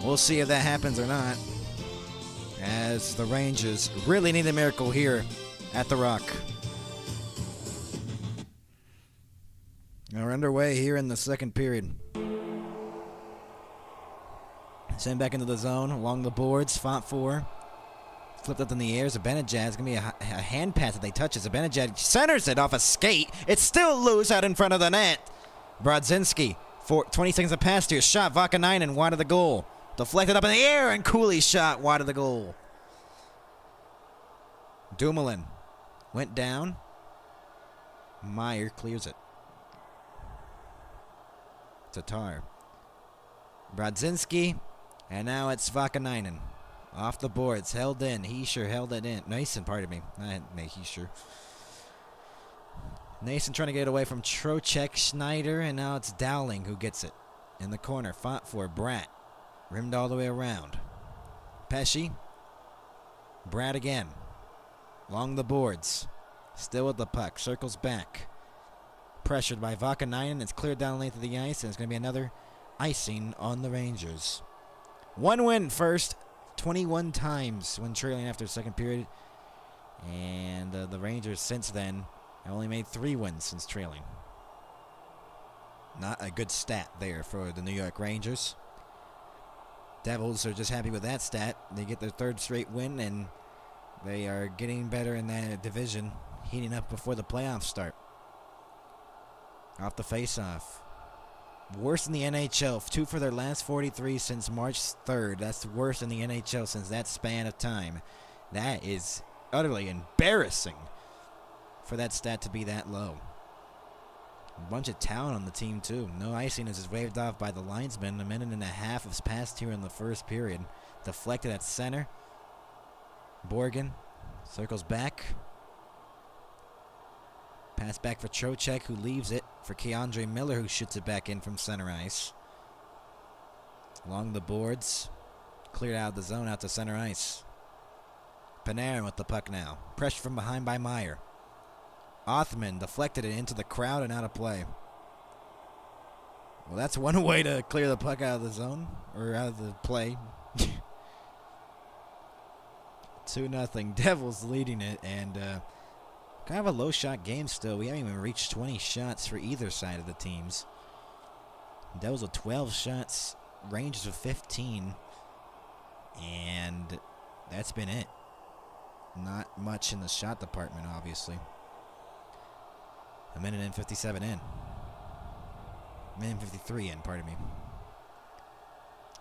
We'll see if that happens or not, as the Rangers really need a miracle here at the Rock. We're underway here in the second period. Send back into the zone along the boards. Font 4. Flipped up in the air. Zibanejad. It's going to be a hand pass that they touch. Zibanejad centers it off a skate. It's still loose out in front of the net. Brodzinski, 20 seconds of pass here. Shot Vakanainen wide of the goal. Deflected up in the air, and Cooley shot wide of the goal. Dumoulin went down. Meyer clears it. Tatar. Brodzinski, and now it's Vakanainen. Off the boards, held in. Heischer held it in. Nason, pardon me. Not Heischer. Nason trying to get away from Trocheck, Schneider, and now it's Dowling who gets it. In the corner, fought for Bratt. Rimmed all the way around. Pesci. Bratt again. Along the boards. Still with the puck. Circles back. Pressured by Vakanainen. It's cleared down the length of the ice, and it's going to be another icing on the Rangers. 1 win first. 21 times when trailing after the second period. And the Rangers since then have only made 3 wins since trailing. Not a good stat there for the New York Rangers. Devils are just happy with that stat. They get their 3rd straight win, and they are getting better in that division, heating up before the playoffs start. Off the face-off. Worst in the NHL. 2 for their last 43 since March 3rd. That's worse in the NHL since that span of time. That is utterly embarrassing for that stat to be that low. A bunch of talent on the team, too. No icing as is waved off by the linesman. 1.5 minutes has passed here in the first period. Deflected at center. Borgen circles back. Pass back for Trocheck, who leaves it for Keandre Miller, who shoots it back in from center ice. Along the boards. Cleared out of the zone out to center ice. Panarin with the puck now. Pressure from behind by Meyer. Othman deflected it into the crowd and out of play. Well, that's one way to clear the puck out of the zone, or out of the play. 2-0. Devils leading it, and kind of a low shot game still. We haven't even reached 20 shots for either side of the teams. Devils with 12 shots, Rangers with 15, and that's been it. Not much in the shot department, obviously. 1 minute and 57 in. 1 minute and 53 in, pardon me.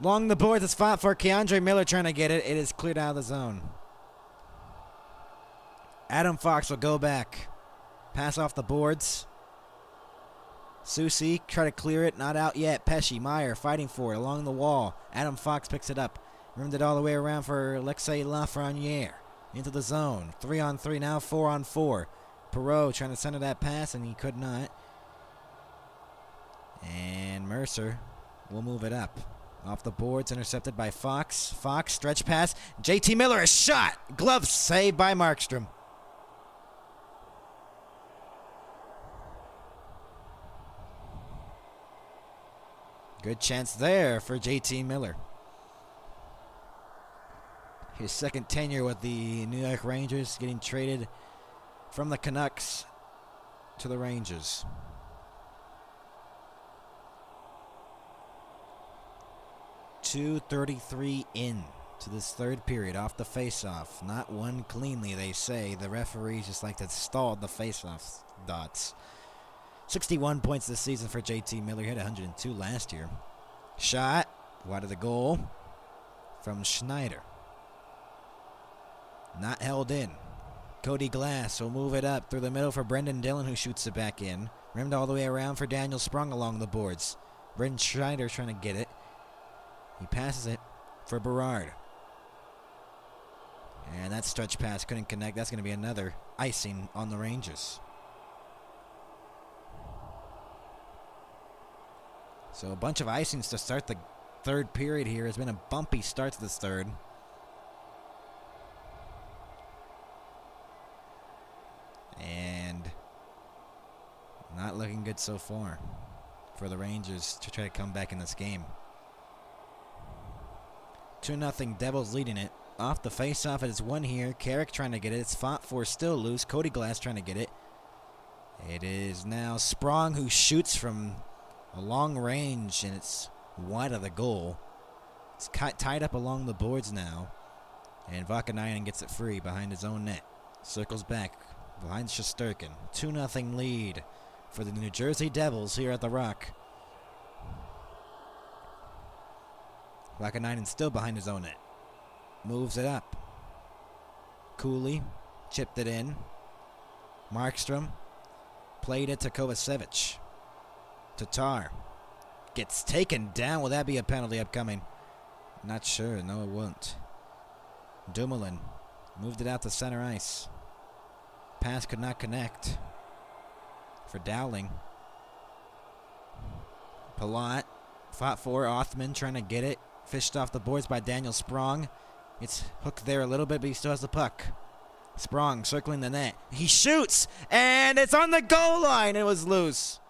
Along the boards, it's fought for Keandre Miller trying to get it. It is cleared out of the zone. Adam Fox will go back. Pass off the boards. Soucy try to clear it. Not out yet. Pesci, Meyer fighting for it along the wall. Adam Fox picks it up. Rimmed it all the way around for Alexei Lafreniere. Into the zone. 3-on-3 now. 4-on-4. Perreault trying to center that pass, and he could not. And Mercer will move it up. Off the boards, intercepted by Fox. Fox, stretch pass. JT Miller, a shot. Glove saved by Markstrom. Good chance there for JT Miller. His second tenure with the New York Rangers, getting traded from the Canucks to the Rangers. .233 in to this third period off the face-off. Not one cleanly, they say. The referees just like to stall the face-off dots. 61 points this season for JT Miller. He had 102 last year. Shot wide of the goal from Schneider. Not held in. Cody Glass will move it up through the middle for Brendan Dillon, who shoots it back in. Rimmed all the way around for Daniel Sprung along the boards. Brendan Schneider trying to get it. He passes it for Berard. And that stretch pass couldn't connect. That's going to be another icing on the Rangers. So a bunch of icings to start the third period here. It's been a bumpy start to this third. And not looking good so far for the Rangers to try to come back in this game. 2-0 Devils leading it. Off the face-off, it is one here. Carrick trying to get it. It's fought for, still loose. Cody Glass trying to get it. It is now Sprong who shoots from a long range, and it's wide of the goal. It's tied up along the boards now. And Vakanainen gets it free behind his own net. Circles back behind Shesterkin. 2-0 lead for the New Jersey Devils here at the Rock. Vakanainen still behind his own net. Moves it up. Cooley chipped it in. Markstrom played it to Kovacevic. Tatar gets taken down. Will that be a penalty upcoming? Not sure. No, it won't. Dumoulin moved it out to center ice. Pass could not connect for Dowling. Palat fought for. Othman trying to get it. Fished off the boards by Daniel Sprong. It's hooked there a little bit, but he still has the puck. Sprong circling the net. He shoots, and it's on the goal line. It was loose.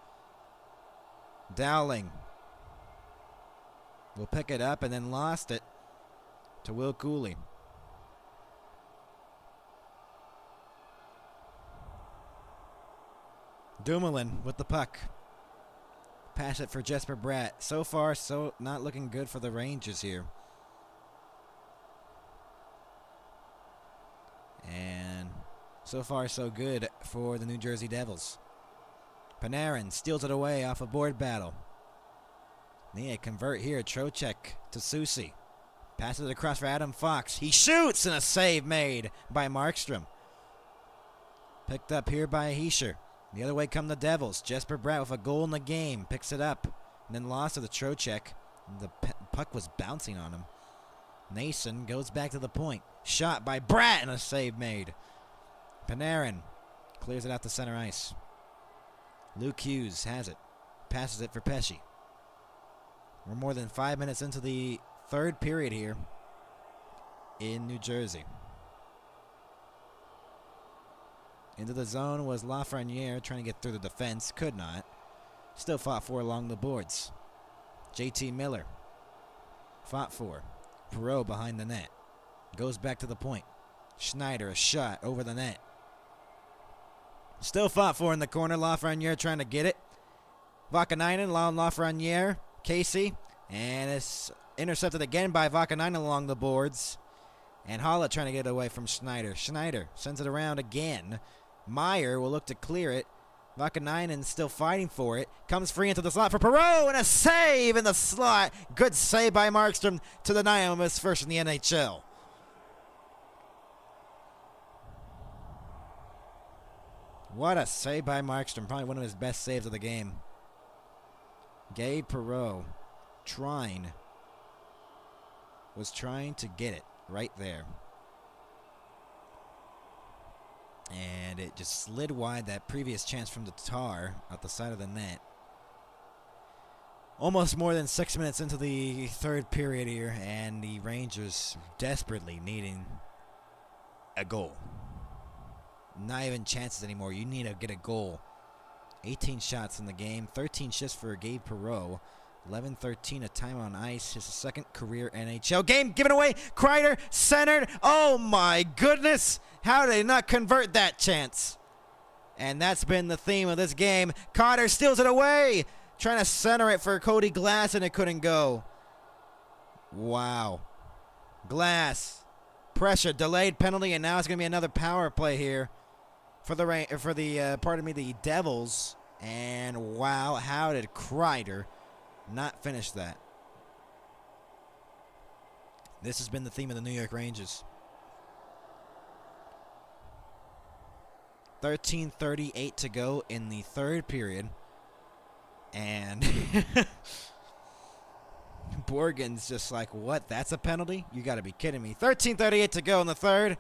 Dowling will pick it up and then lost it to Will Cooley. Dumoulin with the puck. Pass it for Jesper Bratt. So far, so not looking good for the Rangers here. And so far, so good for the New Jersey Devils. Panarin steals it away off a board battle. Need to convert here. Trocheck to Soucy. Passes it across for Adam Fox. He shoots, and a save made by Markstrom. Picked up here by Hischier. The other way come the Devils. Jesper Bratt with a goal in the game. Picks it up and then lost to the Trocheck. The puck was bouncing on him. Nason goes back to the point. Shot by Bratt and a save made. Panarin clears it out to center ice. Luke Hughes has it. Passes it for Pesce. We're more than 5 minutes into the third period here in New Jersey. Into the zone was Lafreniere trying to get through the defense. Could not. Still fought for along the boards. JT Miller fought for. Perreault behind the net. Goes back to the point. Schneider, a shot over the net. Still fought for in the corner. Lafreniere trying to get it. Vakanainen, Lafreniere, Casey. And it's intercepted again by Vakanainen along the boards. And Haula trying to get it away from Schneider. Schneider sends it around again. Meyer will look to clear it. Vakanainen still fighting for it. Comes free into the slot for Perreault, and a save in the slot. Good save by Markstrom to deny him his first in the NHL. What a save by Markstrom. Probably one of his best saves of the game. Gabe Perreault was trying to get it right there. And it just slid wide. That previous chance from the Tatar at the side of the net. Almost more than 6 minutes into the third period here, and the Rangers desperately needing a goal. Not even chances anymore. You need to get a goal. 18 shots in the game. 13 shifts for Gabe Perreault. 11-13 a time on ice. His second career NHL game. Given away. Kreider centered. Oh my goodness. How did they not convert that chance? And that's been the theme of this game. Carter steals it away. Trying to center it for Cody Glass, and it couldn't go. Wow. Glass. Pressure. Delayed penalty, and now it's going to be another power play here for the Devils. And wow, how did Kreider not finish that? This has been the theme of the New York Rangers. 13:38 to go in the third period. And Borgen's just like, what? That's a penalty? You got to be kidding me. 13:38 to go in the third.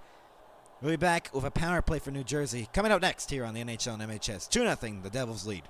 We'll be back with a power play for New Jersey. Coming up next here on the NHL and MHS. 2-0, the Devils lead.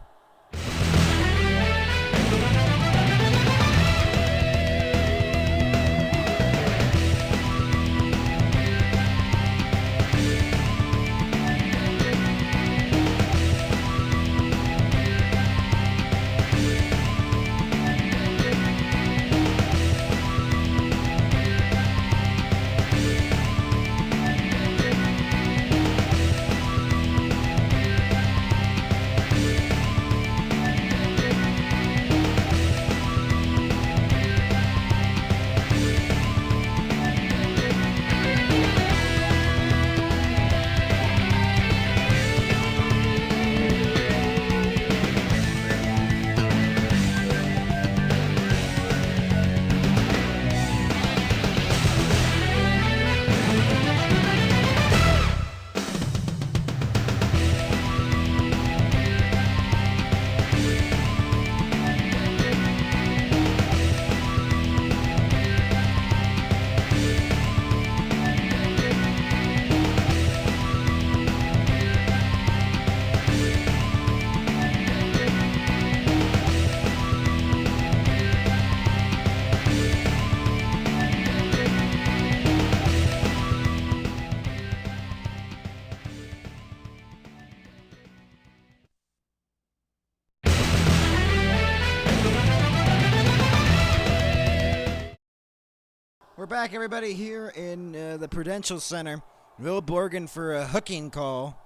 We're back, everybody, here in the Prudential Center. Will Borgen for a hooking call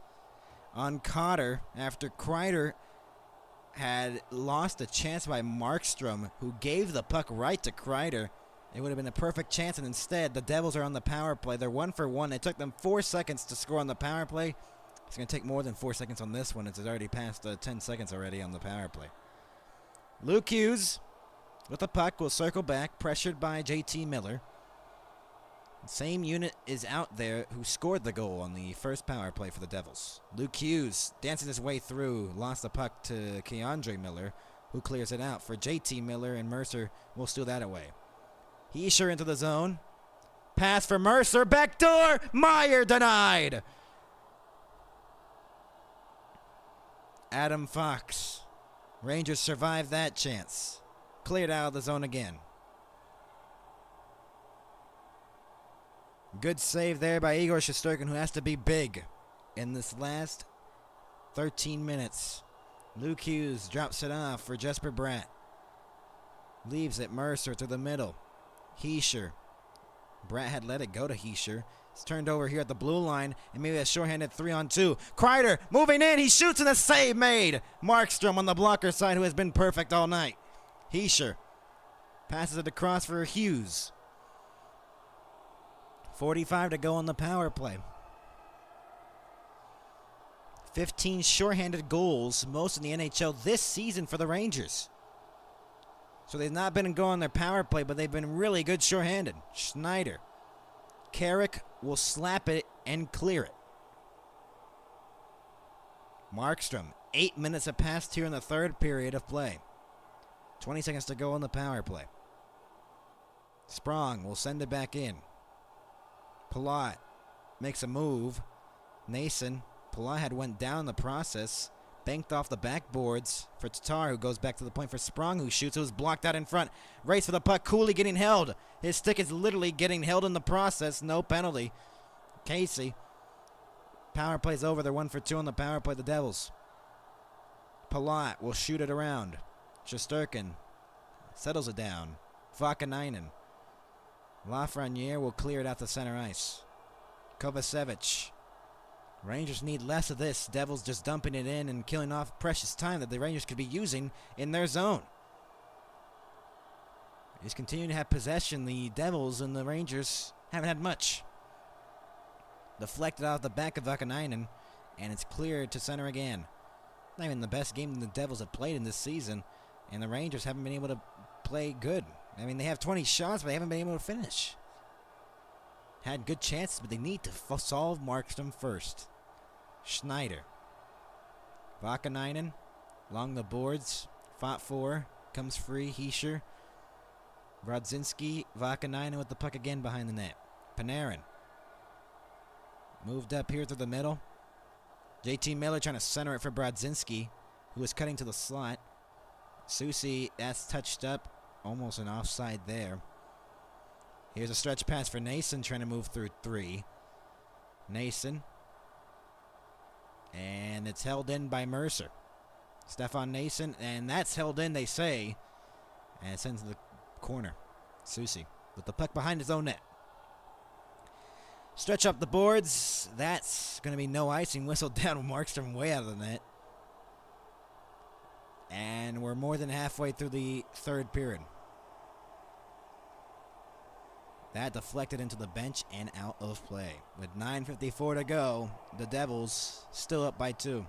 on Cotter after Kreider had lost a chance by Markstrom, who gave the puck right to Kreider. It would have been a perfect chance, and instead, the Devils are on the power play. They're 1 for 1. It took them 4 seconds to score on the power play. It's going to take more than 4 seconds on this one. It's already past 10 seconds already on the power play. Luke Hughes with the puck will circle back, pressured by JT Miller. Same unit is out there who scored the goal on the first power play for the Devils. Luke Hughes dancing his way through, lost the puck to Keandre Miller, who clears it out for JT Miller, and Mercer will steal that away. Hischier into the zone. Pass for Mercer, backdoor, Meyer denied. Adam Fox. Rangers survived that chance. Cleared out of the zone again. Good save there by Igor Shesterkin, who has to be big in this last 13 minutes. Luke Hughes drops it off for Jesper Bratt. Leaves it Mercer to the middle. Hischier. Bratt had let it go to Hischier. It's turned over here at the blue line, and maybe a shorthanded 3-on-2. Kreider moving in. He shoots, and a save made. Markstrom on the blocker side, who has been perfect all night. Hischier passes it across for Hughes. 45 to go on the power play. 15 shorthanded goals, most in the NHL this season for the Rangers. So they've not been going on their power play, but they've been really good shorthanded. Schneider. Carrick will slap it and clear it. Markstrom. 8 minutes have passed here in the third period of play. 20 seconds to go on the power play. Sprong will send it back in. Palat makes a move. Nason. Palat had went down in the process. Banked off the backboards for Tatar, who goes back to the point for Sprong, who shoots. It was blocked out in front. Race for the puck. Cooley getting held. His stick is literally getting held in the process. No penalty. Casey. Power play's over. They're 1 for 2 on the power play, the Devils. Palat will shoot it around. Shesterkin settles it down. Vakanainen. Lafreniere will clear it out to center ice. Kovacevic. Rangers need less of this. Devils just dumping it in and killing off precious time that the Rangers could be using in their zone. Just continuing to have possession. The Devils and the Rangers haven't had much. Deflected off the back of Vakanainen, and it's cleared to center again. Not even the best game the Devils have played in this season, and the Rangers haven't been able to play good. I mean, they have 20 shots, but they haven't been able to finish. Had good chances, but they need to solve Markstrom first. Schneider. Vakanainen along the boards. Fought for. Comes free. Hischier. Brodzinski, Vakanainen with the puck again behind the net. Panarin moved up here through the middle. JT Miller trying to center it for Brodzinski, who is cutting to the slot. Soucy, that's touched up. Almost an offside there. Here's a stretch pass for Nason trying to move through 3. Nason. And it's held in by Mercer. Stefan Nason, and that's held in, they say. And it sends to the corner. Soucy with the puck behind his own net. Stretch up the boards. That's going to be no icing. Whistled down with Markstrom way out of the net. And we're more than halfway through the third period. That deflected into the bench and out of play. With 9:54 to go, the Devils still up by 2.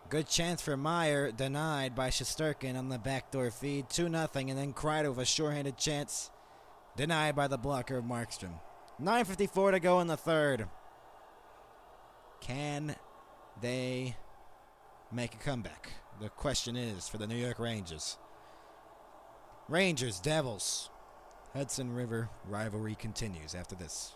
Good chance for Meyer, denied by Shesterkin on the backdoor feed. 2-0, and then Kreider with a shorthanded chance, denied by the blocker of Markstrom. 9:54 to go in the third. Can they make a comeback? The question is for the New York Rangers. Rangers, Devils. Hudson River rivalry continues after this.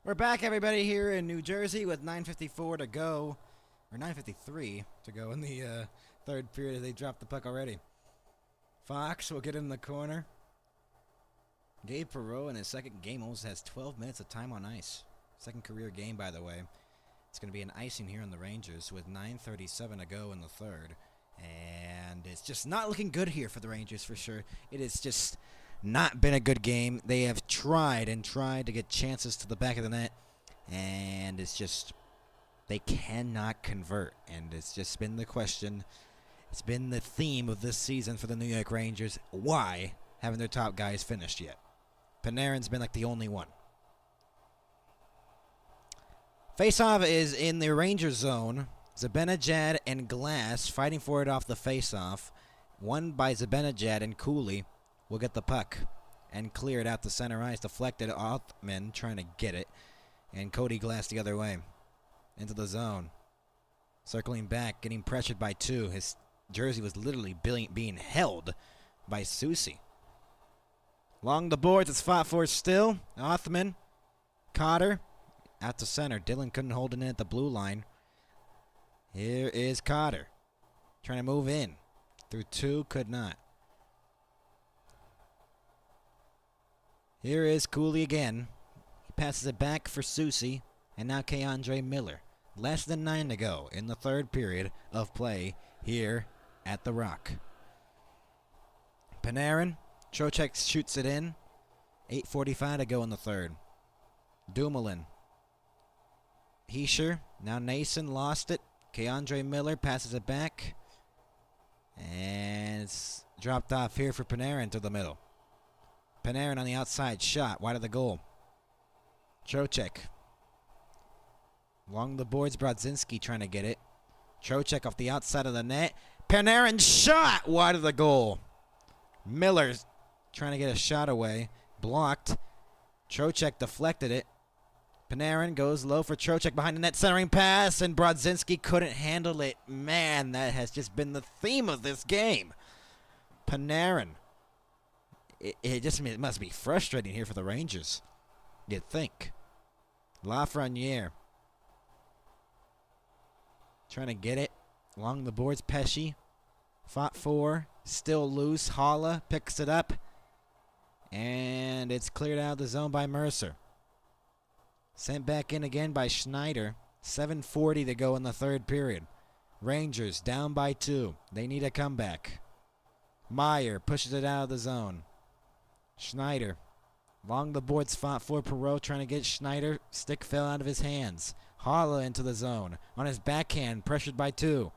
We're back, everybody, here in New Jersey with 9:54 to go, or 9:53 to go in the third period. They dropped the puck already. Fox will get in the corner. Gabe Perreault in his second game almost has 12 minutes of time on ice. Second career game, by the way. It's going to be an icing here on the Rangers with 9:37 to go in the third. And it's just not looking good here for the Rangers for sure. It has just not been a good game. They have tried and tried to get chances to the back of the net. And it's just, they cannot convert. And it's just been the question. It's been the theme of this season for the New York Rangers. Why haven't their top guys finished yet? Panarin's been like the only one. Faceoff is in the Rangers zone. Zibanejad and Glass fighting for it off the faceoff. Won by Zibanejad, and Cooley will get the puck and clear it out to center ice. Deflected. Othman trying to get it. And Cody Glass the other way. Into the zone. Circling back, getting pressured by 2. His jersey was literally being held by Soucy. Along the boards, it's fought for still. Othman. Cotter. Out to center. Dillon couldn't hold it in at the blue line. Here is Cotter. Trying to move in. Through 2, could not. Here is Cooley again. He passes it back for Soucy. And now K'Andre Miller. Less than 9 to go in the third period of play here at the Rock. Panarin. Trocheck shoots it in. 8:45 to go in the third. Dumoulin. Hischier. Now Nason lost it. K'Andre Miller passes it back. And it's dropped off here for Panarin to the middle. Panarin on the outside shot. Wide of the goal. Trocheck. Along the boards, Brodzinski trying to get it. Trocheck off the outside of the net. Panarin shot wide of the goal. Miller's trying to get a shot away. Blocked. Trocheck deflected it. Panarin goes low for Trocheck behind the net, centering pass, and Brodzinski couldn't handle it. Man, that has just been the theme of this game. Panarin. It must be frustrating here for the Rangers, you'd think. Lafreniere trying to get it along the boards. Pesce fought for, still loose. Haula picks it up, and it's cleared out of the zone by Mercer. Sent back in again by Schneider. 7:40 to go in the third period. Rangers down by 2. They need a comeback. Meyer pushes it out of the zone. Schneider along the boards, fought for. Perreault trying to get Schneider. Stick fell out of his hands. Haula into the zone. On his backhand, pressured by 2.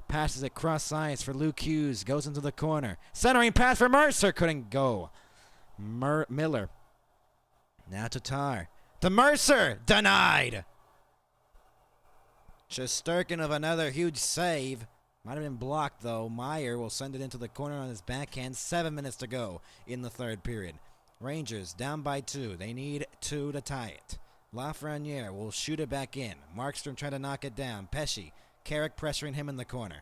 Passes it cross ice for Luke Hughes. Goes into the corner. Centering pass for Mercer. Couldn't go. Miller. Now Tatar. To Mercer. Denied. Shesterkin of another huge save. Might have been blocked, though. Meyer will send it into the corner on his backhand. 7 minutes to go in the third period. Rangers down by 2. They need 2 to tie it. Lafreniere will shoot it back in. Markstrom trying to knock it down. Pesce. Carrick pressuring him in the corner.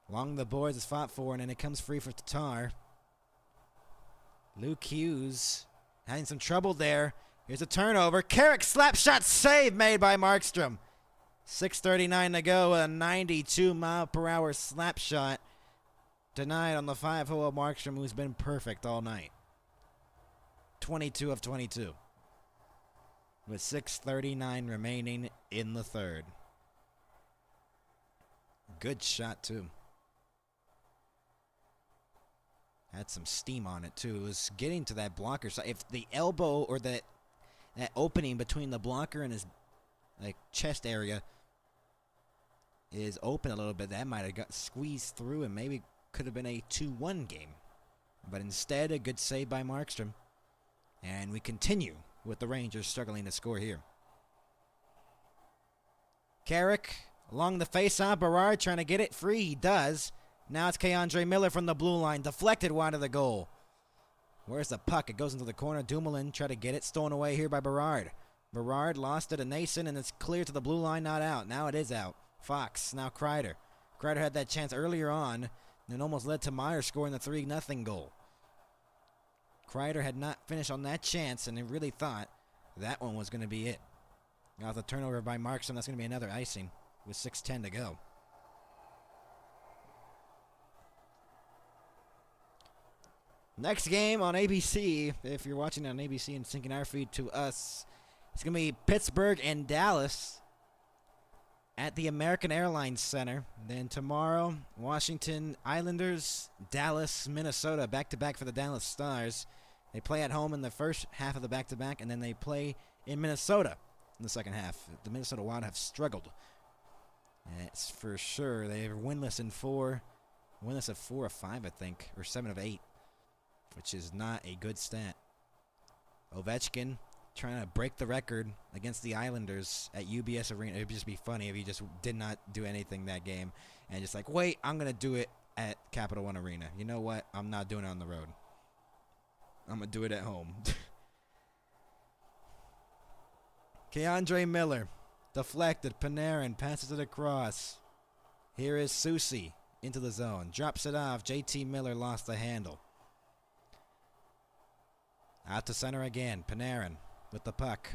Along the boards is fought for, and then it comes free for Tatar. Luke Hughes having some trouble there. Here's a turnover. Carrick slap shot save made by Markstrom. 6:39 to go. A 92-mile-per-hour slap shot denied on the 5-hole of Markstrom, who's been perfect all night. 22 of 22. With 6:39 remaining in the third. Good shot, too. Had some steam on it, too. It was getting to that blocker. So if the elbow or that opening between the blocker and his chest area is open a little bit, that might have got squeezed through and maybe could have been a 2-1 game. But instead, a good save by Markstrom. And we continue with the Rangers struggling to score here. Carrick along the faceoff. Berard trying to get it free. He does. Now it's K'Andre Miller from the blue line. Deflected wide of the goal. Where's the puck? It goes into the corner. Dumoulin tried to get it. Stolen away here by Berard. Berard lost it to Nason, and it's clear to the blue line, not out. Now it is out. Fox, now Kreider. Kreider had that chance earlier on, and almost led to Meyer scoring the 3-0 goal. Kreider had not finished on that chance, and he really thought that one was going to be it. Now the turnover by Markstrom, that's going to be another icing with 6:10 to go. Next game on ABC, if you're watching on ABC and syncing our feed to us, it's going to be Pittsburgh and Dallas at the American Airlines Center. Then tomorrow, Washington Islanders, Dallas, Minnesota, back-to-back for the Dallas Stars. They play at home in the first half of the back-to-back, and then they play in Minnesota in the second half. The Minnesota Wild have struggled. That's for sure. They're winless of 4 or 5, I think, or 7 of 8. Which is not a good stat. Ovechkin trying to break the record against the Islanders at UBS Arena. It would just be funny if he just did not do anything that game. And just like, wait, I'm going to do it at Capital One Arena. You know what? I'm not doing it on the road. I'm going to do it at home. K'Andre Miller. Deflected. Panarin passes it across. Here is Soucy into the zone. Drops it off. JT Miller lost the handle. Out to center again. Panarin with the puck.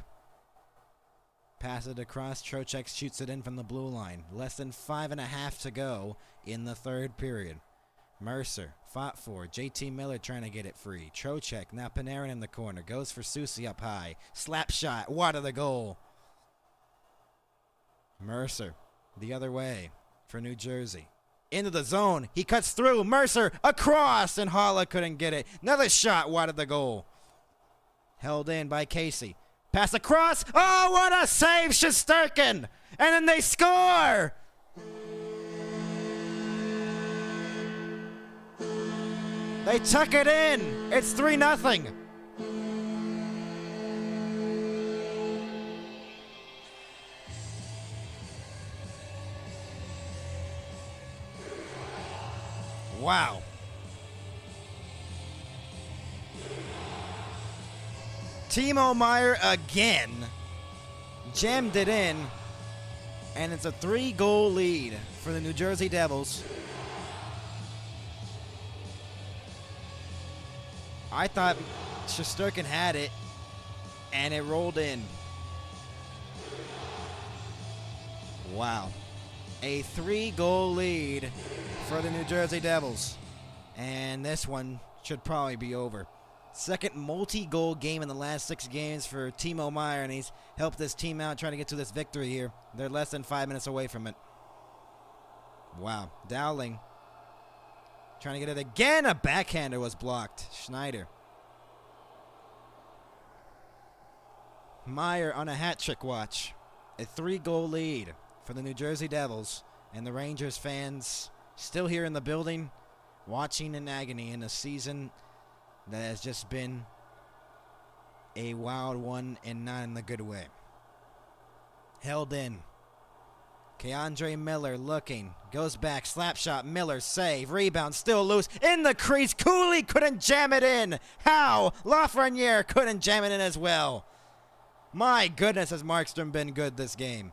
Pass it across. Trocheck shoots it in from the blue line. Less than 5.5 to go in the third period. Mercer fought for. JT Miller trying to get it free. Trocheck, now Panarin in the corner. Goes for Soucy up high. Slap shot. Wide of the goal. Mercer the other way for New Jersey. Into the zone. He cuts through. Mercer across, and Haula couldn't get it. Another shot wide of the goal. Held in by Casey. Pass across. Oh, what a save, Shesterkin! And then they score! They tuck it in. It's 3-0. Wow. Timo Meyer again jammed it in, and it's a 3-goal lead for the New Jersey Devils. I thought Shesterkin had it, and it rolled in. Wow. A 3-goal lead for the New Jersey Devils. And this one should probably be over. Second multi-goal game in the last 6 games for Timo Meyer, and he's helped this team out trying to get to this victory here. They're less than 5 minutes away from it. Wow. Dowling trying to get it again. A backhander was blocked. Schneider. Meyer on a hat trick watch. A 3-goal lead for the New Jersey Devils, and the Rangers fans still here in the building watching in agony in a season that has just been a wild one and not in the good way. Held in. Keandre Miller looking. Goes back. Slap shot. Miller save. Rebound. Still loose. In the crease. Cooley couldn't jam it in. How? Lafreniere couldn't jam it in as well. My goodness, has Markstrom been good this game.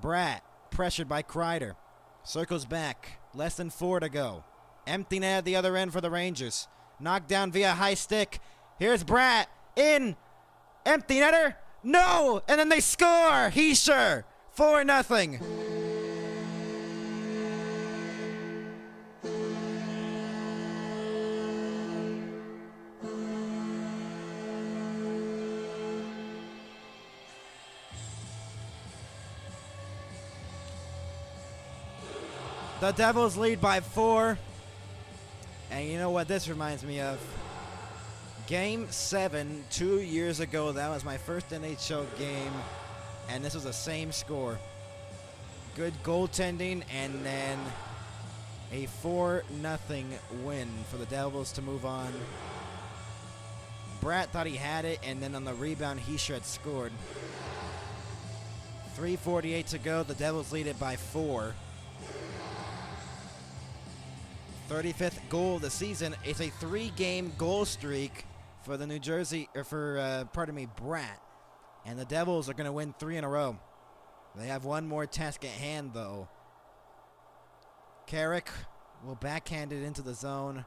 Bratt pressured by Kreider. Circles back. Less than 4 to go. Empty net at the other end for the Rangers. Knocked down via high stick. Here's Bratt. In. Empty netter. No! And then they score! Hischier. 4-0. The Devils lead by 4. And you know what this reminds me of? Game 7 2 years ago. That was my first NHL game, and this was the same score. Good goaltending, and then a 4-0 win for the Devils to move on. Bratt thought he had it, and then on the rebound, Hischier had scored. 3:48 to go. The Devils lead it by 4. 35th goal of the season. It's a 3-game goal streak for the New Jersey, or for, Bratt. And the Devils are going to win 3 in a row. They have one more task at hand, though. Carrick will backhand it into the zone.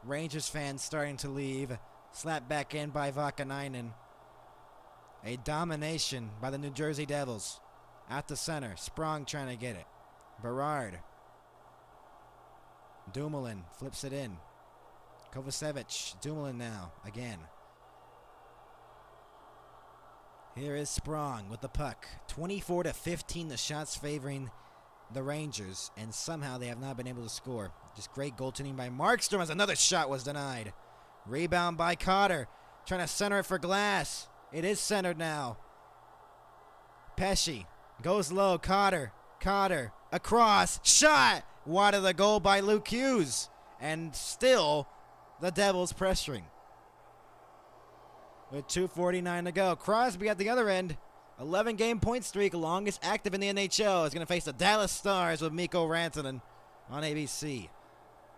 Rangers fans starting to leave. Slapped back in by Vakanainen. A domination by the New Jersey Devils. At the center. Sprong trying to get it. Berard. Dumoulin flips it in. Kovacevic. Dumoulin now. Again. Here is Sprong with the puck. 24-15, the shots favoring the Rangers. And somehow they have not been able to score. Just great goaltending by Markstrom as another shot was denied. Rebound by Cotter. Trying to center it for Glass. It is centered now. Pesce goes low. Cotter. Across. Shot. Wide of the goal by Luke Hughes. And still the Devils pressuring. With 2:49 to go. Crosby at the other end. 11-game point streak. Longest active in the NHL. Is going to face the Dallas Stars with Mikko Rantanen on ABC.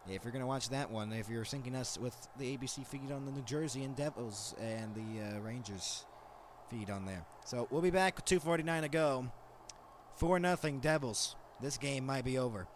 If you're going to watch that one, if you're syncing us with the ABC feed on the New Jersey and Devils and the Rangers feed on there. So we'll be back with 2:49 to go. 4-0 Devils. This game might be over.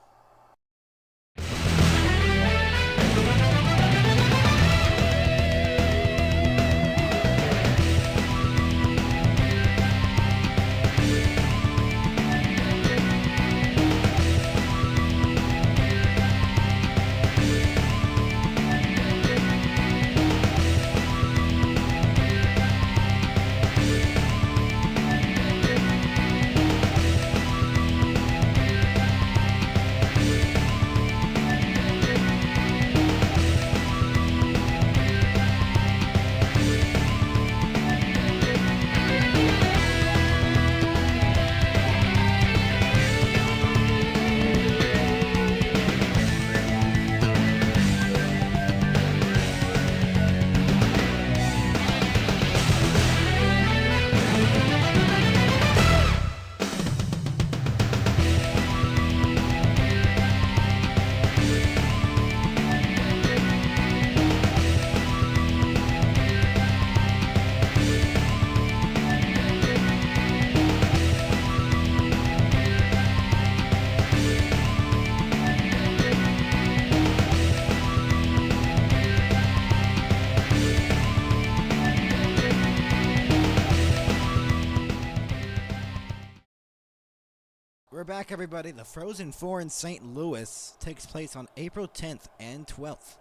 we're back, everybody. The Frozen Four in St. Louis takes place on April 10th and 12th.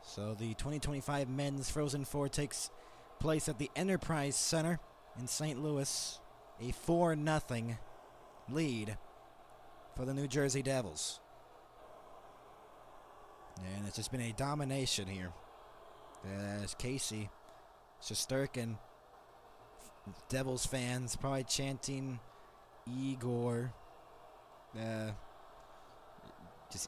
So the 2025 Men's Frozen Four takes place at the Enterprise Center in St. Louis. A 4-0 lead for the New Jersey Devils. And it's just been a domination here. As Casey Shesterkin, Devils fans probably chanting Igor.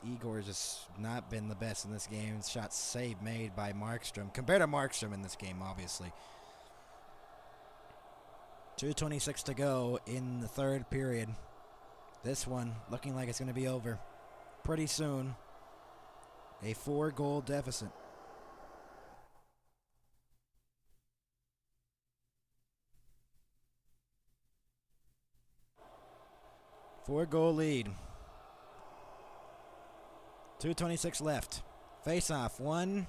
Igor just not been the best in this game. Shots saved made by Markstrom. Compared to Markstrom in this game, obviously. 2:26 to go in the third period. This one looking like it's going to be over pretty soon. A 4-goal deficit. Four-goal lead. 2:26 left. Face-off. One.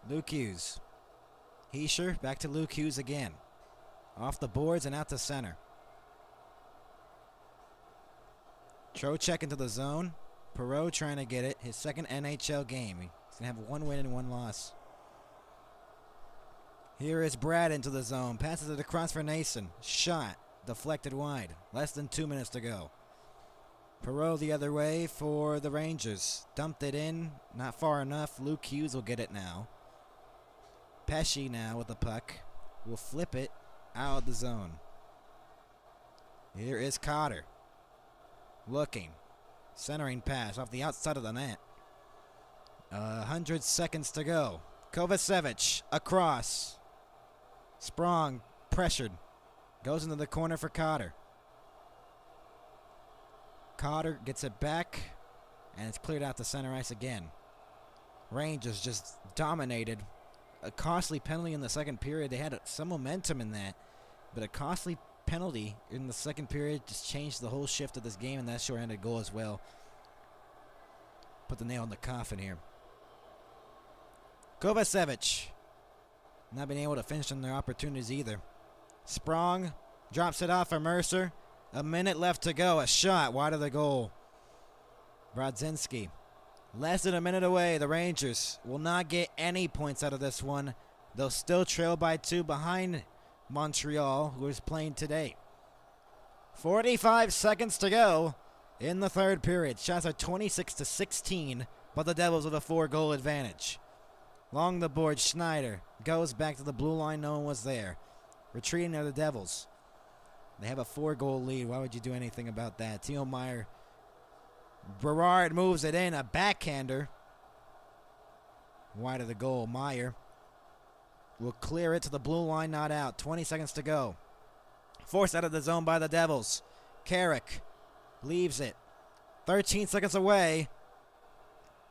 Luke Hughes. Heischer back to Luke Hughes again. Off the boards and out to center. Trocheck into the zone. Perreault trying to get it. His second NHL game. He's going to have 1 win and 1 loss. Here is Brad into the zone. Passes it across for Nason. Shot. Deflected wide. Less than 2 minutes to go. Perreault the other way for the Rangers. Dumped it in. Not far enough. Luke Hughes will get it now. Pesce now with the puck. Will flip it out of the zone. Here is Cotter. Looking. Centering pass off the outside of the net. 100 seconds to go. Kovacevic across. Sprong pressured. Goes into the corner for Cotter. Cotter gets it back. And it's cleared out to center ice again. Rangers just dominated. A costly penalty in the second period. They had some momentum in that. But a costly penalty in the second period just changed the whole shift of this game. And that short-handed goal as well. Put the nail in the coffin here. Kovacevic. Not being able to finish on their opportunities either. Sprong drops it off for Mercer. A minute left to go. A shot wide of the goal. Brodzinski. Less than a minute away. The Rangers will not get any points out of this one. They'll still trail by 2 behind Montreal, who is playing today. 45 seconds to go in the third period. Shots are 26-16, but the Devils with a 4-goal advantage. Along the board, Schneider goes back to the blue line. No one was there. Retreating are the Devils. They have a 4-goal lead. Why would you do anything about that? Timo Meier. Berard moves it in. A backhander. Wide of the goal. Meier will clear it to the blue line. Not out. 20 seconds to go. Forced out of the zone by the Devils. Carrick leaves it. 13 seconds away.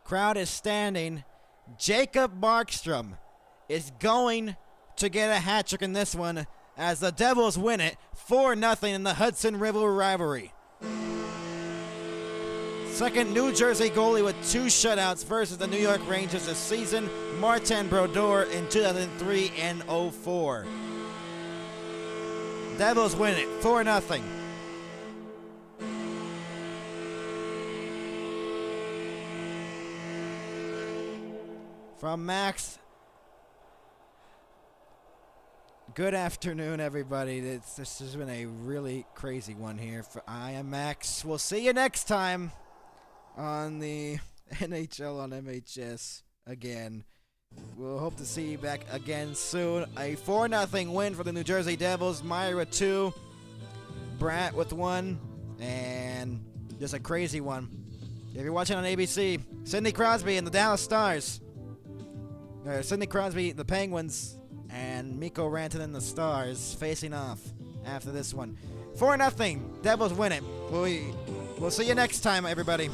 Crowd is standing. Jacob Markstrom is going to get a hat trick in this one as the Devils win it 4-0 in the Hudson River rivalry. Second New Jersey goalie with 2 shutouts versus the New York Rangers this season. Martin Brodeur in 2003 and 04. Devils win it 4-0. From Max. Good afternoon, everybody. This has been a really crazy one here. I am Max. We'll see you next time on the NHL on MHS again. We'll hope to see you back again soon. A 4-0 win for the New Jersey Devils. Meier with 2. Bratt with 1. And just a crazy one. If you're watching on ABC, Sidney Crosby and the Dallas Stars. Sidney Crosby, the Penguins, and Mikko Rantanen, the Stars, facing off after this one. 4-0. Devils win it. We'll see you next time, everybody.